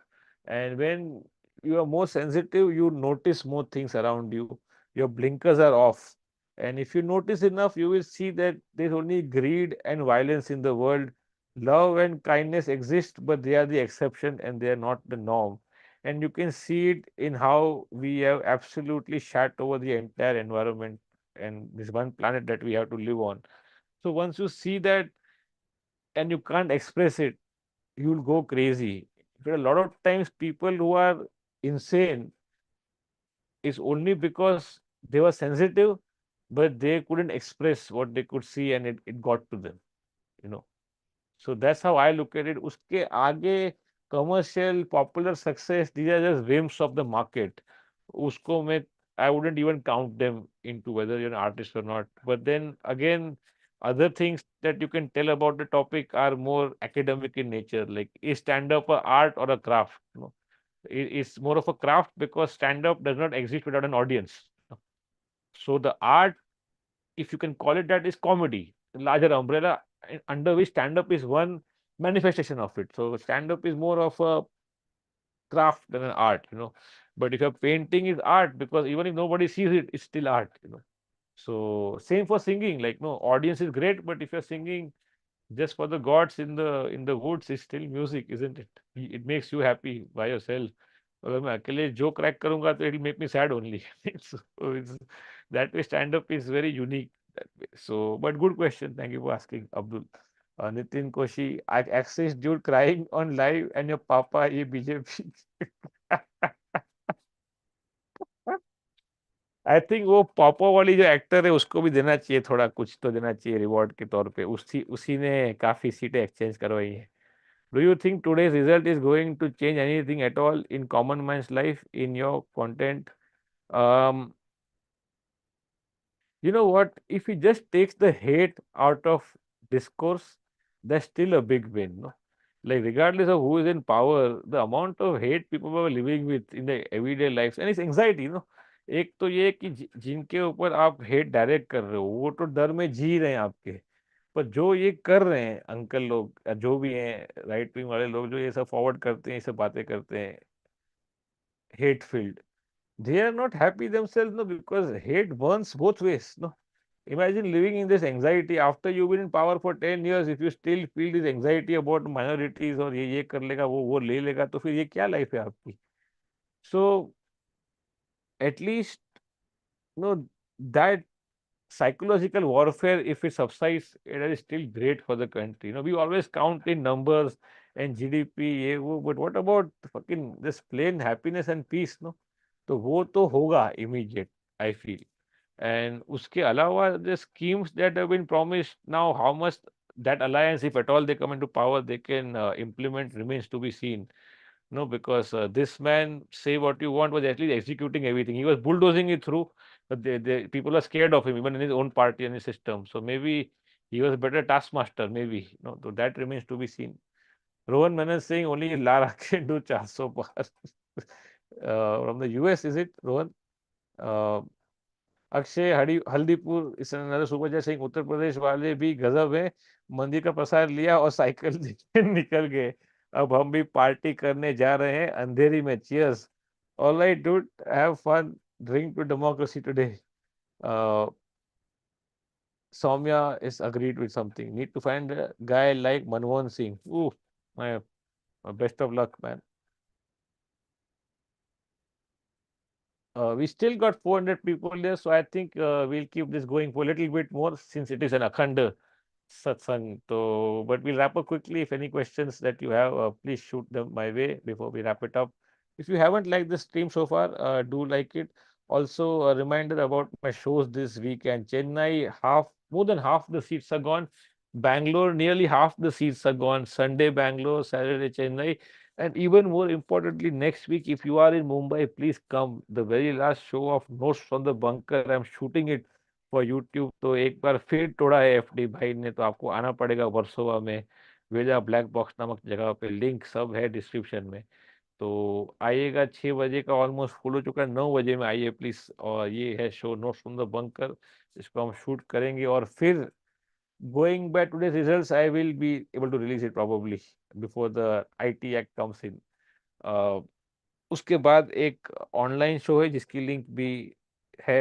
And when you are more sensitive, you notice more things around you. Your blinkers are off. And if you notice enough, you will see that there's only greed and violence in the world. Love and kindness exist, but they are the exception and they are not the norm. And you can see it in how we have absolutely shat over the entire environment and this one planet that we have to live on. So once you see that and you can't express it, you'll go crazy. But a lot of times, people who are insane is only because they were sensitive, but they couldn't express what they could see and it got to them, you know. So that's how I look at it. Uske aage commercial, popular success, these are just whims of the market. Usko mein, I wouldn't even count them into whether you're an artist or not. But then again, other things that you can tell about the topic are more academic in nature. Like, is stand-up a art or a craft? It's more of a craft because stand-up does not exist without an audience. So the art, if you can call it that, is comedy, larger umbrella under which stand-up is one manifestation of it. So stand-up is more of a craft than an art. But if your painting is art, because even if nobody sees it, it's still art. So same for singing. Like, no, audience is great, but if you're singing just for the gods in the woods, it's still music, isn't it? It makes you happy by yourself. अगर मैं अकेले जो crack करूंगा तो it'll make me sad only. So that way stand up is very unique that way. So, but good question. Thank you for asking, Abdul. Nitin Koshi, I access dude crying on live and your papa ये BJP. I think वो पापा वाली जो actor है उसको भी देना चाहिए, थोड़ा कुछ तो देना चाहिए रिवॉर्ड के तौर पे. उसी उसी ने काफी सीटें एक्सचेंज करवाई है. Do you think today's result is going to change anything at all in common man's life in your content? You know what? If he just takes the hate out of discourse, that's still a big win, no? Like regardless of who is in power, the amount of hate people are living with in their everyday lives and it's anxiety, no? एक तो ये कि जिनके ऊपर आप hate direct कर रहे हो वो तो डर में जी रहे हैं आपके, पर जो ये कर रहे हैं अंकल लोग या जो भी हैं राइट विंग वाले लोग जो ये सब फॉरवर्ड करते हैं, ये सब बातें करते हैं hate field, they are not happy themselves, no, because hate burns both ways, no. Imagine living in this anxiety after you've been in power for 10 years. If you still feel this anxiety about minorities और ये कर लेगा वो ले लेगा, तो फिर ये क्या लाइफ है आपकी? So at least, no, that psychological warfare, if it subsides, it is still great for the country. You know, we always count in numbers and GDP, ये वो, but what about fucking this plain happiness and peace, no? तो वो तो होगा immediate, I feel. And उसके अलावा the schemes that have been promised now, how much that alliance, if at all they come into power, they can implement remains to be seen. No, because this man, say what you want, was actually executing everything. He was bulldozing it through, but people are scared of him, even in his own party and his system. So maybe he was a better taskmaster, maybe. No, so that remains to be seen. Rohan Menon saying only Lara can do 400 par. From the US, is it, Rohan? Uh, Akshay Haldipur इस another super chat saying Uttar Pradesh वाले भी गजब है, मंदिर का प्रसाद लिया और cycle लेके निकल गए, अब हम भी पार्टी करने जा रहे हैं अंधेरी में, cheers. All right, dude, have fun, drink to democracy today. uh, Soumya is agreed with something, need to find a guy like Manmohan Singh. Ooh, my best of luck, man. We still got 400 people there, so I think we'll keep this going for a little bit more since it is an Akhand Satsang. So, but we'll wrap up quickly. If any questions that you have, please shoot them my way before we wrap it up. If you haven't liked the stream so far, do like it. Also, a reminder about my shows this weekend. Chennai, more than half the seats are gone. Bangalore, nearly half the seats are gone. Sunday, Bangalore, Saturday, Chennai. And even more importantly, next week, if you are in Mumbai, please come. The very last show of Notes from the Bunker, I'm shooting it for YouTube. तो एक बार फिर तोड़ा है FD भाई ने, तो आपको आना पड़ेगा वर्सोवा में, वेजा ब्लैक बॉक्स नामक जगह पे, लिंक सब है डिस्क्रिप्शन में। तो आइएगा, 6 बजे का ऑलमोस्ट फुल हो चुका है, 9 बजे में आइए प्लीज। और ये है show notes from the bunker, इसको हम शूट करेंगे और फिर going by today's results, I will be able to release it probably before the IT Act comes in. Uh, उसके बाद एक ऑनलाइन शो है जिसकी लिंक भी है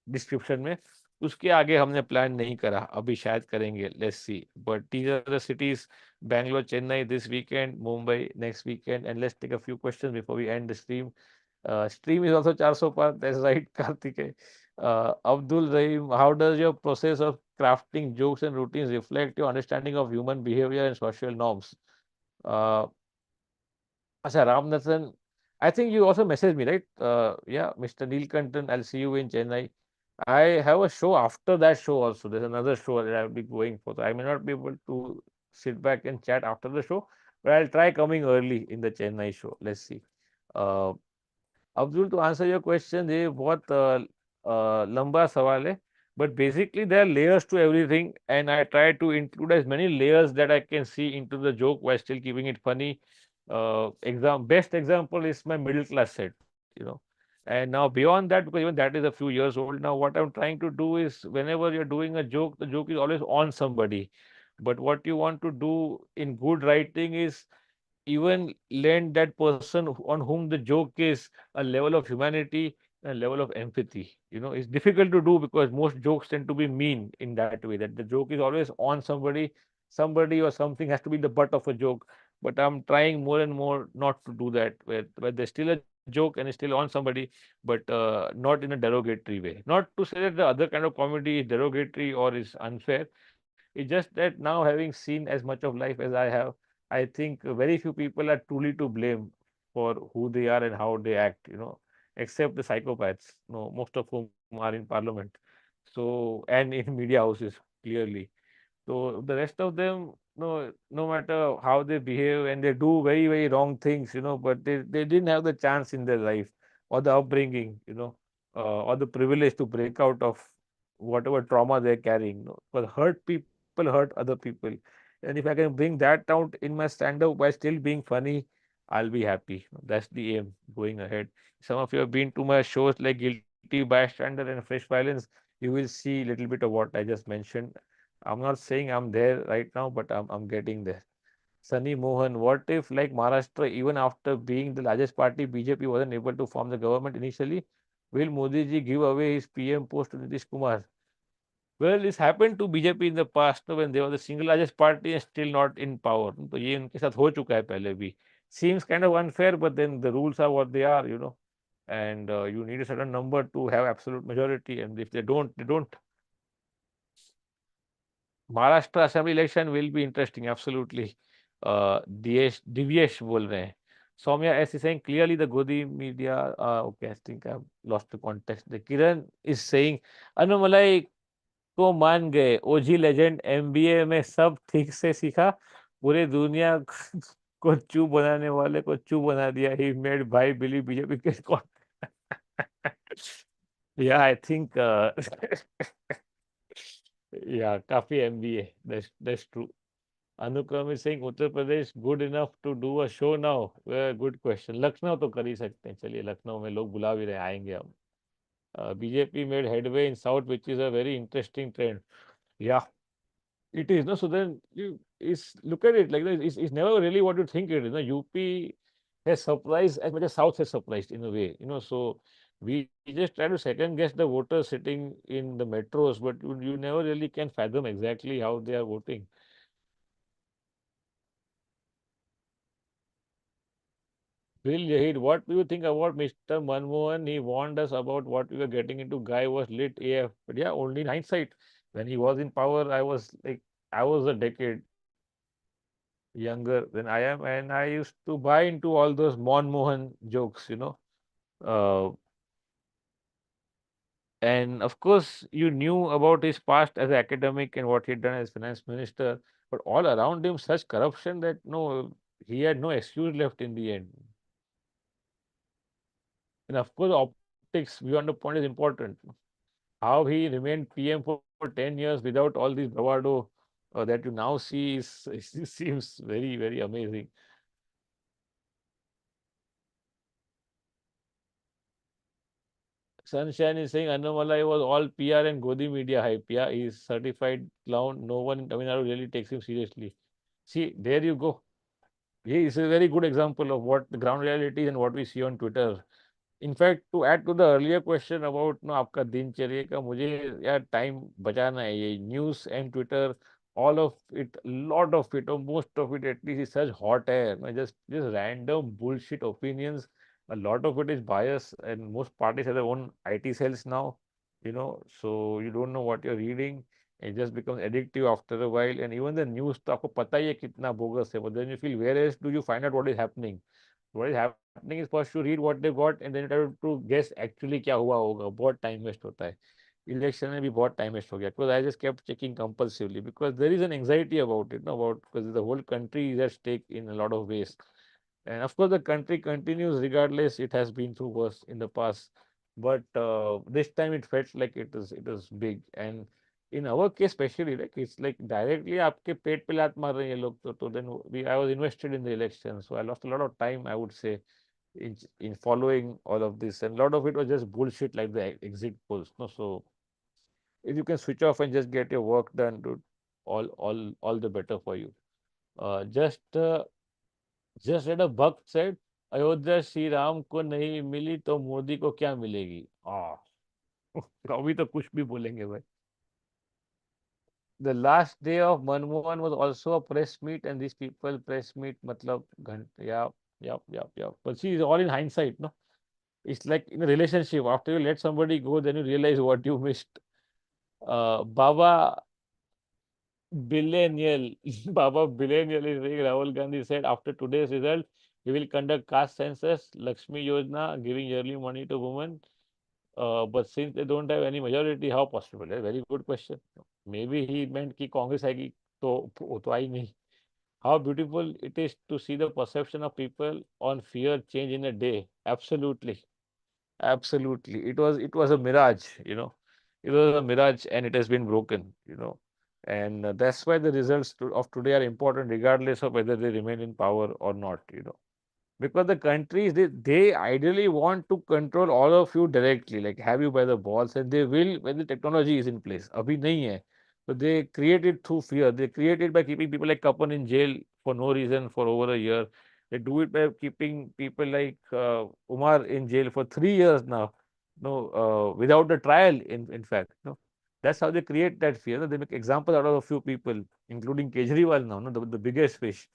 डिस्क्रिप्शन में, उसके आगे हमने प्लान नहीं करा, अभी शायद करेंगे, let's see. But these are the cities, Bangalore Chennai this weekend, Mumbai next weekend, and let's take a few questions before we end the stream. Stream is also 400 par, that's right, Karthike. Abdul Rahim, how does your process of crafting jokes and routines reflect your understanding of human behavior and social norms? Uh, Acha, Ramnathan, I think you also messaged me, right? Yeah, Mr. Neelkantan, I'll see you in Chennai. I have a show after that show also. There's another show that I'll be going for. So I may not be able to sit back and chat after the show, but I'll try coming early in the Chennai show. Let's see. Uh, Abdul, to answer your question, ये बहुत लंबा सवाल है, but basically there are layers to everything and I try to include as many layers that I can see into the joke while still keeping it funny. Best example is my middle class set, and now beyond that, because even that is a few years old now, what I'm trying to do is whenever you're doing a joke, the joke is always on somebody, but what you want to do in good writing is even lend that person on whom the joke is a level of humanity and a level of empathy. It's difficult to do because most jokes tend to be mean in that way, that the joke is always on somebody or something has to be the butt of a joke. But I'm trying more and more not to do that, where there's still a joke and it's still on somebody, but not in a derogatory way. Not to say that the other kind of comedy is derogatory or is unfair. It's just that now, having seen as much of life as I have, I think very few people are truly to blame for who they are and how they act, except the psychopaths, most of whom are in parliament. So, and in media houses, clearly. So the rest of them, no matter how they behave and they do very, very wrong things, but they didn't have the chance in their life or the upbringing, or the privilege to break out of whatever trauma they're carrying. But hurt people hurt other people. And if I can bring that out in my stand-up while still being funny, I'll be happy. That's the aim going ahead. Some of you have been to my shows like Guilty Bystander and Fresh Violence. You will see a little bit of what I just mentioned. I'm not saying I'm there right now, but I'm getting there. Sunny Mohan, what if, like Maharashtra, even after being the largest party, BJP wasn't able to form the government initially? Will Modi ji give away his PM post to Nitish Kumar? Well, this happened to BJP in the past when they were the single largest party and still not in power. तो ये उनके साथ हो चुका है पहले भी. Seems kind of unfair, but then the rules are what they are, and you need a certain number to have absolute majority. And if they don't, they don't. Maharashtra Assembly election will be interesting, absolutely. Divyesh बोल रहे हैं. Soumya S is saying clearly the Godi media. Okay, I think I've lost the context. The Kiran is saying Anumalai को मान गए ओजी legend MBA में सब ठीक से सीखा पूरे दुनिया को चू बनाने वाले को चू बना दिया ही मेड भाई बिलीव बीजेपी के या आई थिंक या काफी MBA that's true Anukram is saying Uttar Pradesh good enough to do a show now good question Lucknow तो कर ही सकते हैं चलिए लखनऊ में लोग बुला भी रहे आएंगे हम BJP made headway in south which is a very interesting trend या it is, no. So then you is look at it like this. It's never really what you think it is. No, UP has surprised as much as South has surprised in a way. So we just try to second guess the voters sitting in the metros, but you never really can fathom exactly how they are voting. Bill Yahid, what do you think about Mr. Manmohan? He warned us about what we were getting into. Guy was lit AF. But yeah, only in hindsight. When he was in power, I was a decade younger than I am, and I used to buy into all those Monmohan jokes. Uh, and of course, you knew about his past as an academic and what he'd done as finance minister, but all around him, such corruption that no, he had no excuse left in the end. And of course, optics beyond the point is important. How he remained PM for 10 years without all this bravado that you now see seems very, very amazing. Sunshine is saying Annamalai was all PR and Godi media hype. Yeah, he's certified clown. No one in Tamil Nadu really takes him seriously. See, there you go. He is a very good example of what the ground reality is and what we see on Twitter. In fact to add to the earlier question about no आपका दिनचर्या का मुझे यार time बचाना है ये news and Twitter all of it lot of it और most of it at least is such hot है मैं just random bullshit opinions a lot of it is bias and most parties have their own IT cells now so you don't know what you're reading it just becomes addictive after a while and even the news तो आपको पता ही है कितना bogus है but then you feel where else do you find out what is happening what is happening is first you read what they got and then you try to guess actually क्या हुआ होगा बहुत time waste होता है election में भी बहुत time waste हो गया because I just kept checking compulsively because there is an anxiety about it no about because the whole country is at stake in a lot of ways and of course the country continues regardless it has been through worse in the past but this time it felt like it is big and in our case especially like it's like directly आपके पेट पे लात मार रहे हैं ये लोग तो then I was invested in the election so I lost a lot of time I would say in following all of this and a lot of it was just bullshit like the exit polls no so if you can switch off and just get your work done dude all the better for you just read a buck said Ayodhya Shri Ram को नहीं मिली तो मोदी को क्या मिलेगी अभी तो कुछ भी बोलेंगे भाई the last day of Manmohan was also a press meet, and these people press meet, matlab, yeah, yeah. But see, it's all in hindsight, no? It's like in a relationship. After you let somebody go, then you realize what you missed. Baba Billennial, Baba Billennial is saying Rahul Gandhi said after today's result, we will conduct caste census, Lakshmi Yojana, giving yearly money to women. But since they don't have any majority, how possible? A very good question. Maybe he meant कि कांग्रेस आएगी तो वो तो आई नहीं. How beautiful it is to see the perception of people on fear change in a day. Absolutely, absolutely. It was a mirage. It was a mirage, and it has been broken. And that's why the results of today are important regardless of whether they remain in power or not, because the countries, they ideally want to control all of you directly, like have you by the balls, and they will when the technology is in place. Abhi nahi hai. So they create it through fear. They create it by keeping people like Kapan in jail for no reason for over a year. They do it by keeping people like Umar in jail for 3 years now, no, without a trial. In fact, no, that's how they create that fear. No? They make examples out of a few people, including Kejriwal now, no, the biggest fish.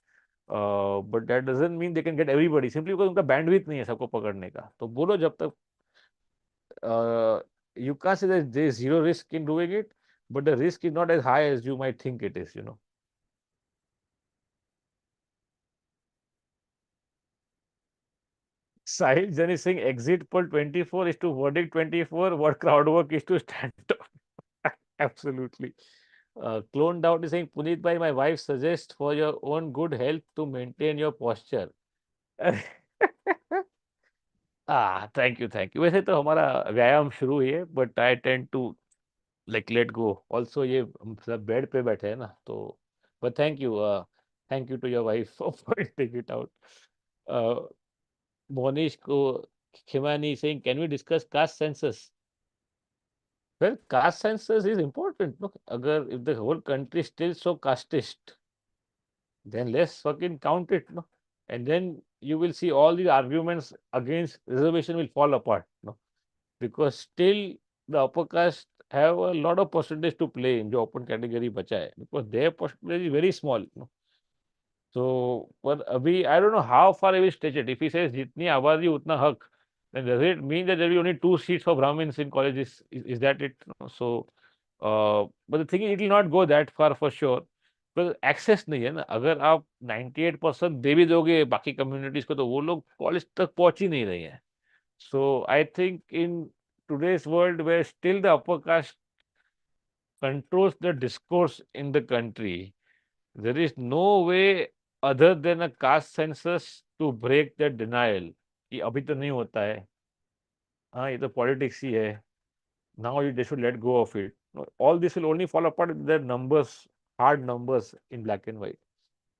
But that doesn't mean they can get everybody, simply because उनका bandwidth नहीं है सबको पकड़ने का। तो बोलो जब तक you can say there is zero risk in doing it, but the risk is not as high as you might think it is. Sahil Jan is saying exit poll 24 is to verdict 24. What crowd work is to stand up. Absolutely. Cloned out is saying Punit bhai, my wife suggests for your own good health to maintain your posture. Thank you thank you. वैसे तो हमारा व्यायाम शुरू हुई है, but I tend to like let go also. ये हम सब बेड पे बैठे हैं ना, तो but thank you to your wife for pointing it out. Monish को Khimani saying can we discuss caste census. Well, caste census is important. No, अगर if the whole country still so casteist, then let's fucking count it, no? And then you will see all the arguments against reservation will fall apart, no? Because still the upper caste have a lot of percentage to play in जो open category बचा है, because their percentage is very small, no? So पर अभी I don't know how far he will stretch it. If he says जितनी आबादी उतना हक, then does it mean that there will be only 2 seats for Brahmins in colleges? Is that it? No? So but the thing is, it will not go that far for sure. पर access नहीं है ना। अगर आप 98% दे भी दोगे बाकी communities को, तो वो लोग कॉलेज तक पहुंच ही नहीं रहे हैं। So I think in today's world where still the upper caste controls the discourse in the country, there is no way other than a caste census to break that denial. ये अभी तो नहीं होता है। हाँ, ये तो पॉलिटिक्स ही है। Now they should let go of it. No, all this will only fall apart with their numbers, hard numbers in black and white.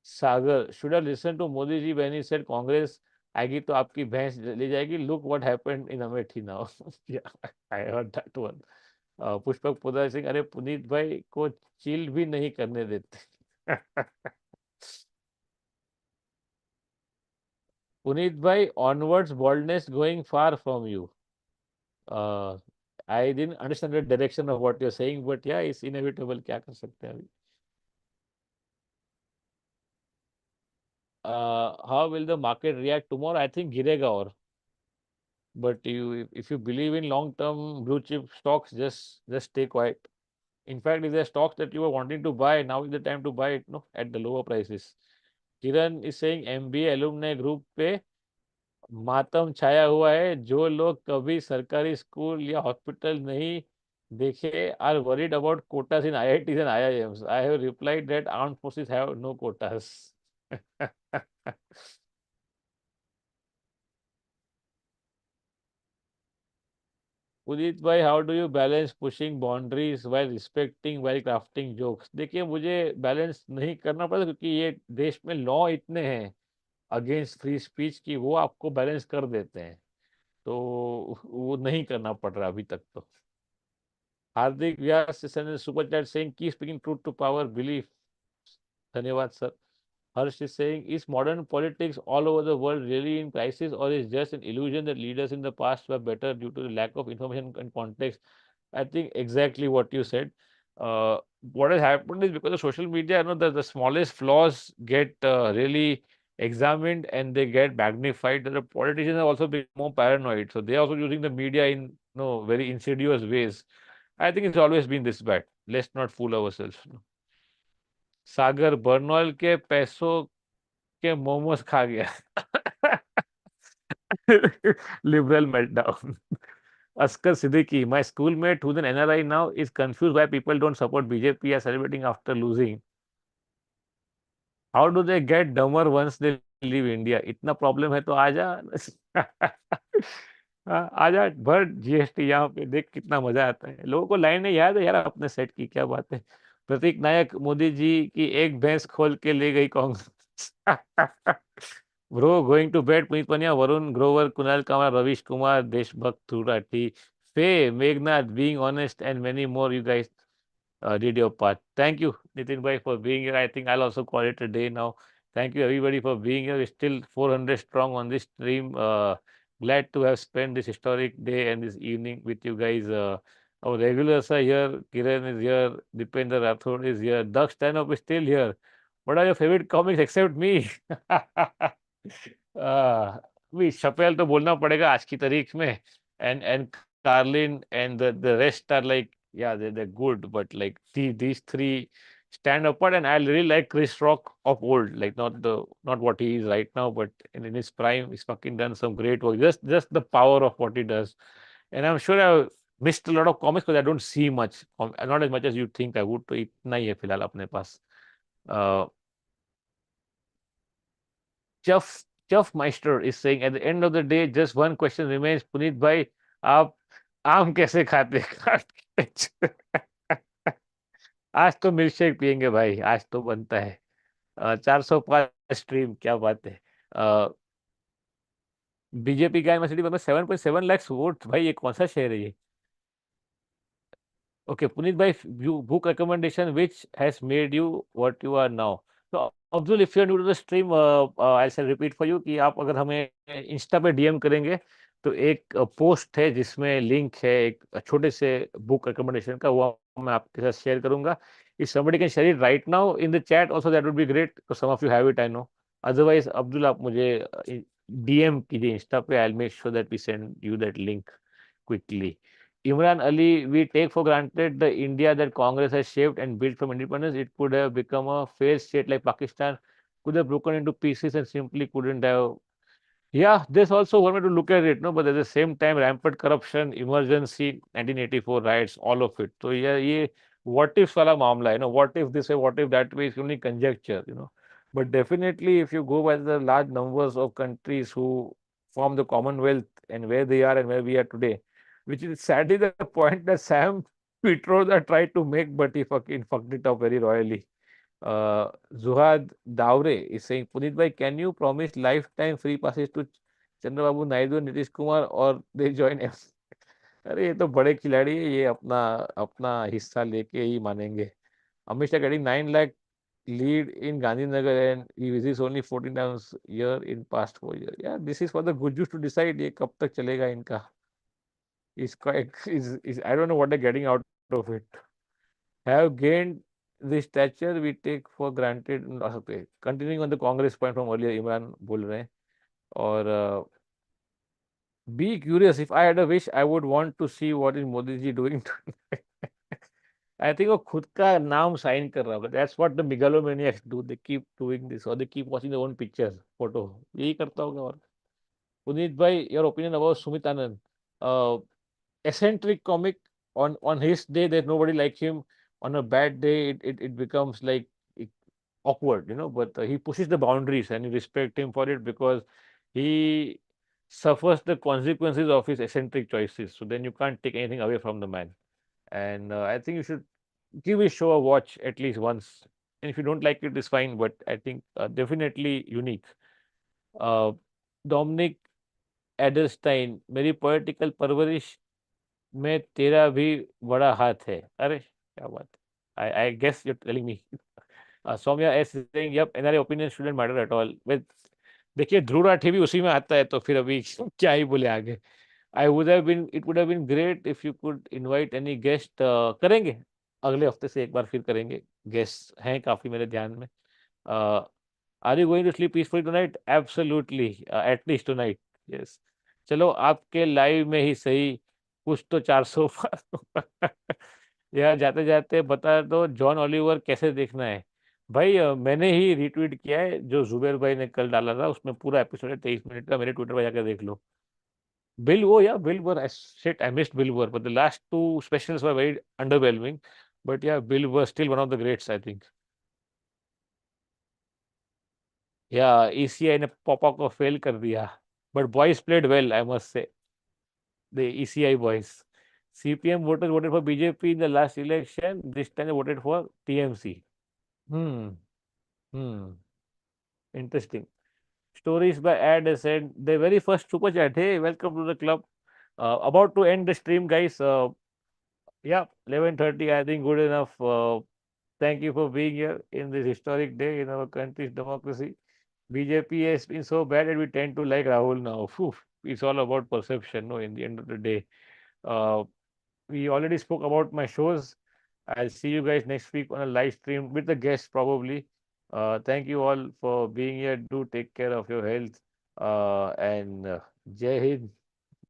Sagar, should I listen to Modi ji when he said Congress आएगी तो आपकी भैंस ले जाएगी? Look what happened in Amethi now. Yeah, I heard that one. Pushpak Poddar Singh, अरे पुनीत भाई को chill भी नहीं करने देते। पुनीत भाई, onwards boldness going far from you. Uh, I didn't understand the direction of what you're saying, but yeah, it's inevitable. क्या कर सकते हैं अभी? How will the market react tomorrow? I think गिरेगा और, but if you believe in long term blue chip stocks, just stay quiet. In fact, if there are stocks that you were wanting to buy, now is the time to buy it, no, at the lower prices. Kiran is saying MBA alumni group पे मातम छाया हुआ है। जो लोग कभी सरकारी school या hospital नहीं देखे are worried about quotas in IITs and IIMs. I have replied that armed forces have no quotas. उदित भाई, how do you balance pushing boundaries while respecting while crafting jokes? देखिए, मुझे बैलेंस नहीं करना पड़ता, क्योंकि ये देश में लॉ इतने हैं अगेंस्ट फ्री स्पीच की, वो आपको बैलेंस कर देते हैं। तो वो नहीं करना पड़ रहा अभी तक तो। Hardik Vyas super chat saying की speaking truth to power belief. धन्यवाद sir. Harsh is saying, is modern politics all over the world really in crisis, or is just an illusion that leaders in the past were better due to the lack of information and context? I think exactly what you said. What has happened is because of social media, the smallest flaws get really examined and they get magnified. The politicians have also become more paranoid, so they are also using the media in very insidious ways. I think it's always been this bad. Let's not fool ourselves. सागर, बर्नॉल के पैसों के मोमोज खा गया। Liberal meltdown. Askar Siddiqui, my schoolmate who's an NRI now is confused why people don't support BJP as celebrating after losing. How do they get dumber once they leave India? इतना problem है तो आजा। आजा भर GST यहाँ पे, देख कितना मजा आता है। लोगों को लाइन नहीं याद है यार अपने सेट की, क्या बात है। प्रतीक नायक, मोदी जी की एक भैंस खोल के ले गई Congress. Bro going to bed, Puneet Pania, Varun Grover, Kunal Kamra, रविश कुमार, देशभक्त त्रिपाठी, फे, Meghnath, being honest, and many more. You guys did your part. Thank you, Nitin bhai, for being here. I think I'll also call it a day now. Thank you, everybody, for being here. We're still 400 strong on this stream. Glad to have spent this historic day and this evening with you guys. Our regulars are here. Kiran is here. Dipender Rathod is here. Doug Stanhope is still here. What are your favorite comics except me? भी Chappelle तो बोलना पड़ेगा आज की तारीख में. And Carlin and the rest are like, yeah, they're good, but like these three stand apart. And I really like Chris Rock of old, like not what he is right now, but in his prime, he's fucking done some great work. Just the power of what he does. And I'm sure I've missed a lot of comics because I don't see much, not as much as you think I would. तो इतना ही है फिलहाल अपने पास. Uh, Chuff Chuff Meister is saying, at the end of the day, just one question remains. Puneet bhai, आप आम कैसे खाते काट के? आज तो मिल्क शेक पियेंगे भाई, आज तो बनता है. 405 स्ट्रीम, क्या बात है. बीजेपी का यूनिवर्सिटी में 7.7 lakhs वोट. भाई ये कौन सा शहर है ये? Okay, Punit bhai, book recommendation which has made you what you are now. So Abdul, if you are new to the stream, I'll say repeat for you कि आप अगर हमें इंस्टा पे डीएम करेंगे तो एक पोस्ट है जिसमें लिंक है एक छोटे से बुक रिकमेंडेशन का, वो मैं आपके साथ शेयर करूंगा. If somebody can share it right now in the chat also, that would be great because some of you have it, I know. Otherwise, Abdul, आप मुझे डीएम कीजिए इंस्टा पे. I'll make sure that we send you that link quickly. Imran Ali, we take for granted the India that Congress has shaped and built from independence. It could have become a failed state like Pakistan, could have broken into pieces and simply couldn't have. Yeah, there's also one way to look at it, no, but at the same time, rampant corruption, emergency, 1984 riots, all of it. So yeah, ये what if वाला मामला है, what if this way, what if that way, is only conjecture. But definitely, if you go by the large numbers of countries who form the Commonwealth and where they are and where we are today, which is sadly the point that Sam Petroda tried to make, but he fucking fucked it up very royally. Zuhad Daure is saying, Punit bhai, can you promise lifetime free passes to Chandrababu Naidu and Nitish Kumar or they join F? अरे ये तो बड़े खिलाड़ी है, ये अपना अपना हिस्सा लेके ही मानेंगे. Amish are getting 9 lakh lead in Gandhinagar and he visits only 14 times a year in past 4 years. Yeah, this is for the Gujus to decide ये कब तक चलेगा इनका. I don't know what they're getting out of it. Have gained the stature we take for granted. Okay, continuing on the Congress point from earlier, Imran बोल रहे हैं. और be curious. If I had a wish, I would want to see what is Modi ji doing. I think वो खुद का नाम sign कर रहा होगा. That's what the megalomaniacs do. They keep doing this or they keep watching their own pictures, photo. यही करता होगा. और Puneet bhai, your opinion about Sumit Anand? Uh, eccentric comic. On his day, there's nobody like him. On a bad day, it becomes like awkward. But he pushes the boundaries and you respect him for it because he suffers the consequences of his eccentric choices. So then you can't take anything away from the man. And I think you should give his show a watch at least once. And if you don't like it, it's fine. But I think definitely unique. Uh, Dominic Edelstein, मेरी political परवरिश में तेरा भी बड़ा हाथ है. अरे क्या बात है. I guess you're telling me. Soumya S is saying, yep, NRA opinion shouldn't matter at all. With देखिए ध्रुव राठी भी उसी में आता है तो फिर अभी क्या ही बोले आगे. It would have been great if you could invite any guest. करेंगे अगले हफ्ते से एक बार फिर करेंगे. गेस्ट हैं काफी मेरे ध्यान में. Are you going to sleep peacefully tonight? Absolutely, at least tonight. Yes. चलो आपके लाइव में ही सही कुछ तो 400 यार जाते जाते बता दो जॉन ऑलिवर कैसे देखना है. भाई मैंने ही रीट्वीट किया है जो जुबेर भाई ने कल डाला था, उसमें पूरा एपिसोड है 23 मिनट का. मेरे ट्विटर पर जाकर देख लो. Bill Burr, I missed Bill Burr, but the last two specials were very underwhelming. But yeah, Bill Burr still one of the greats, I think. Yeah, ECI ने पॉपा को फेल कर दिया. But boys played well, I must say. The ECI boys. CPM voters voted for BJP in the last election. This time they voted for TMC. Hmm. Hmm. Interesting. Stories by Ad said the very first super chat. Hey, welcome to the club. About to end the stream, guys. Yeah, 11:30. I think good enough. Thank you for being here in this historic day in our country's democracy. BJP has been so bad that we tend to like Rahul now. Phew, it's all about perception. No, in the end of the day, uh, we already spoke about my shows. I'll see you guys next week on a live stream with the guests probably. Thank you all for being here. Do take care of your health and Jai Hind.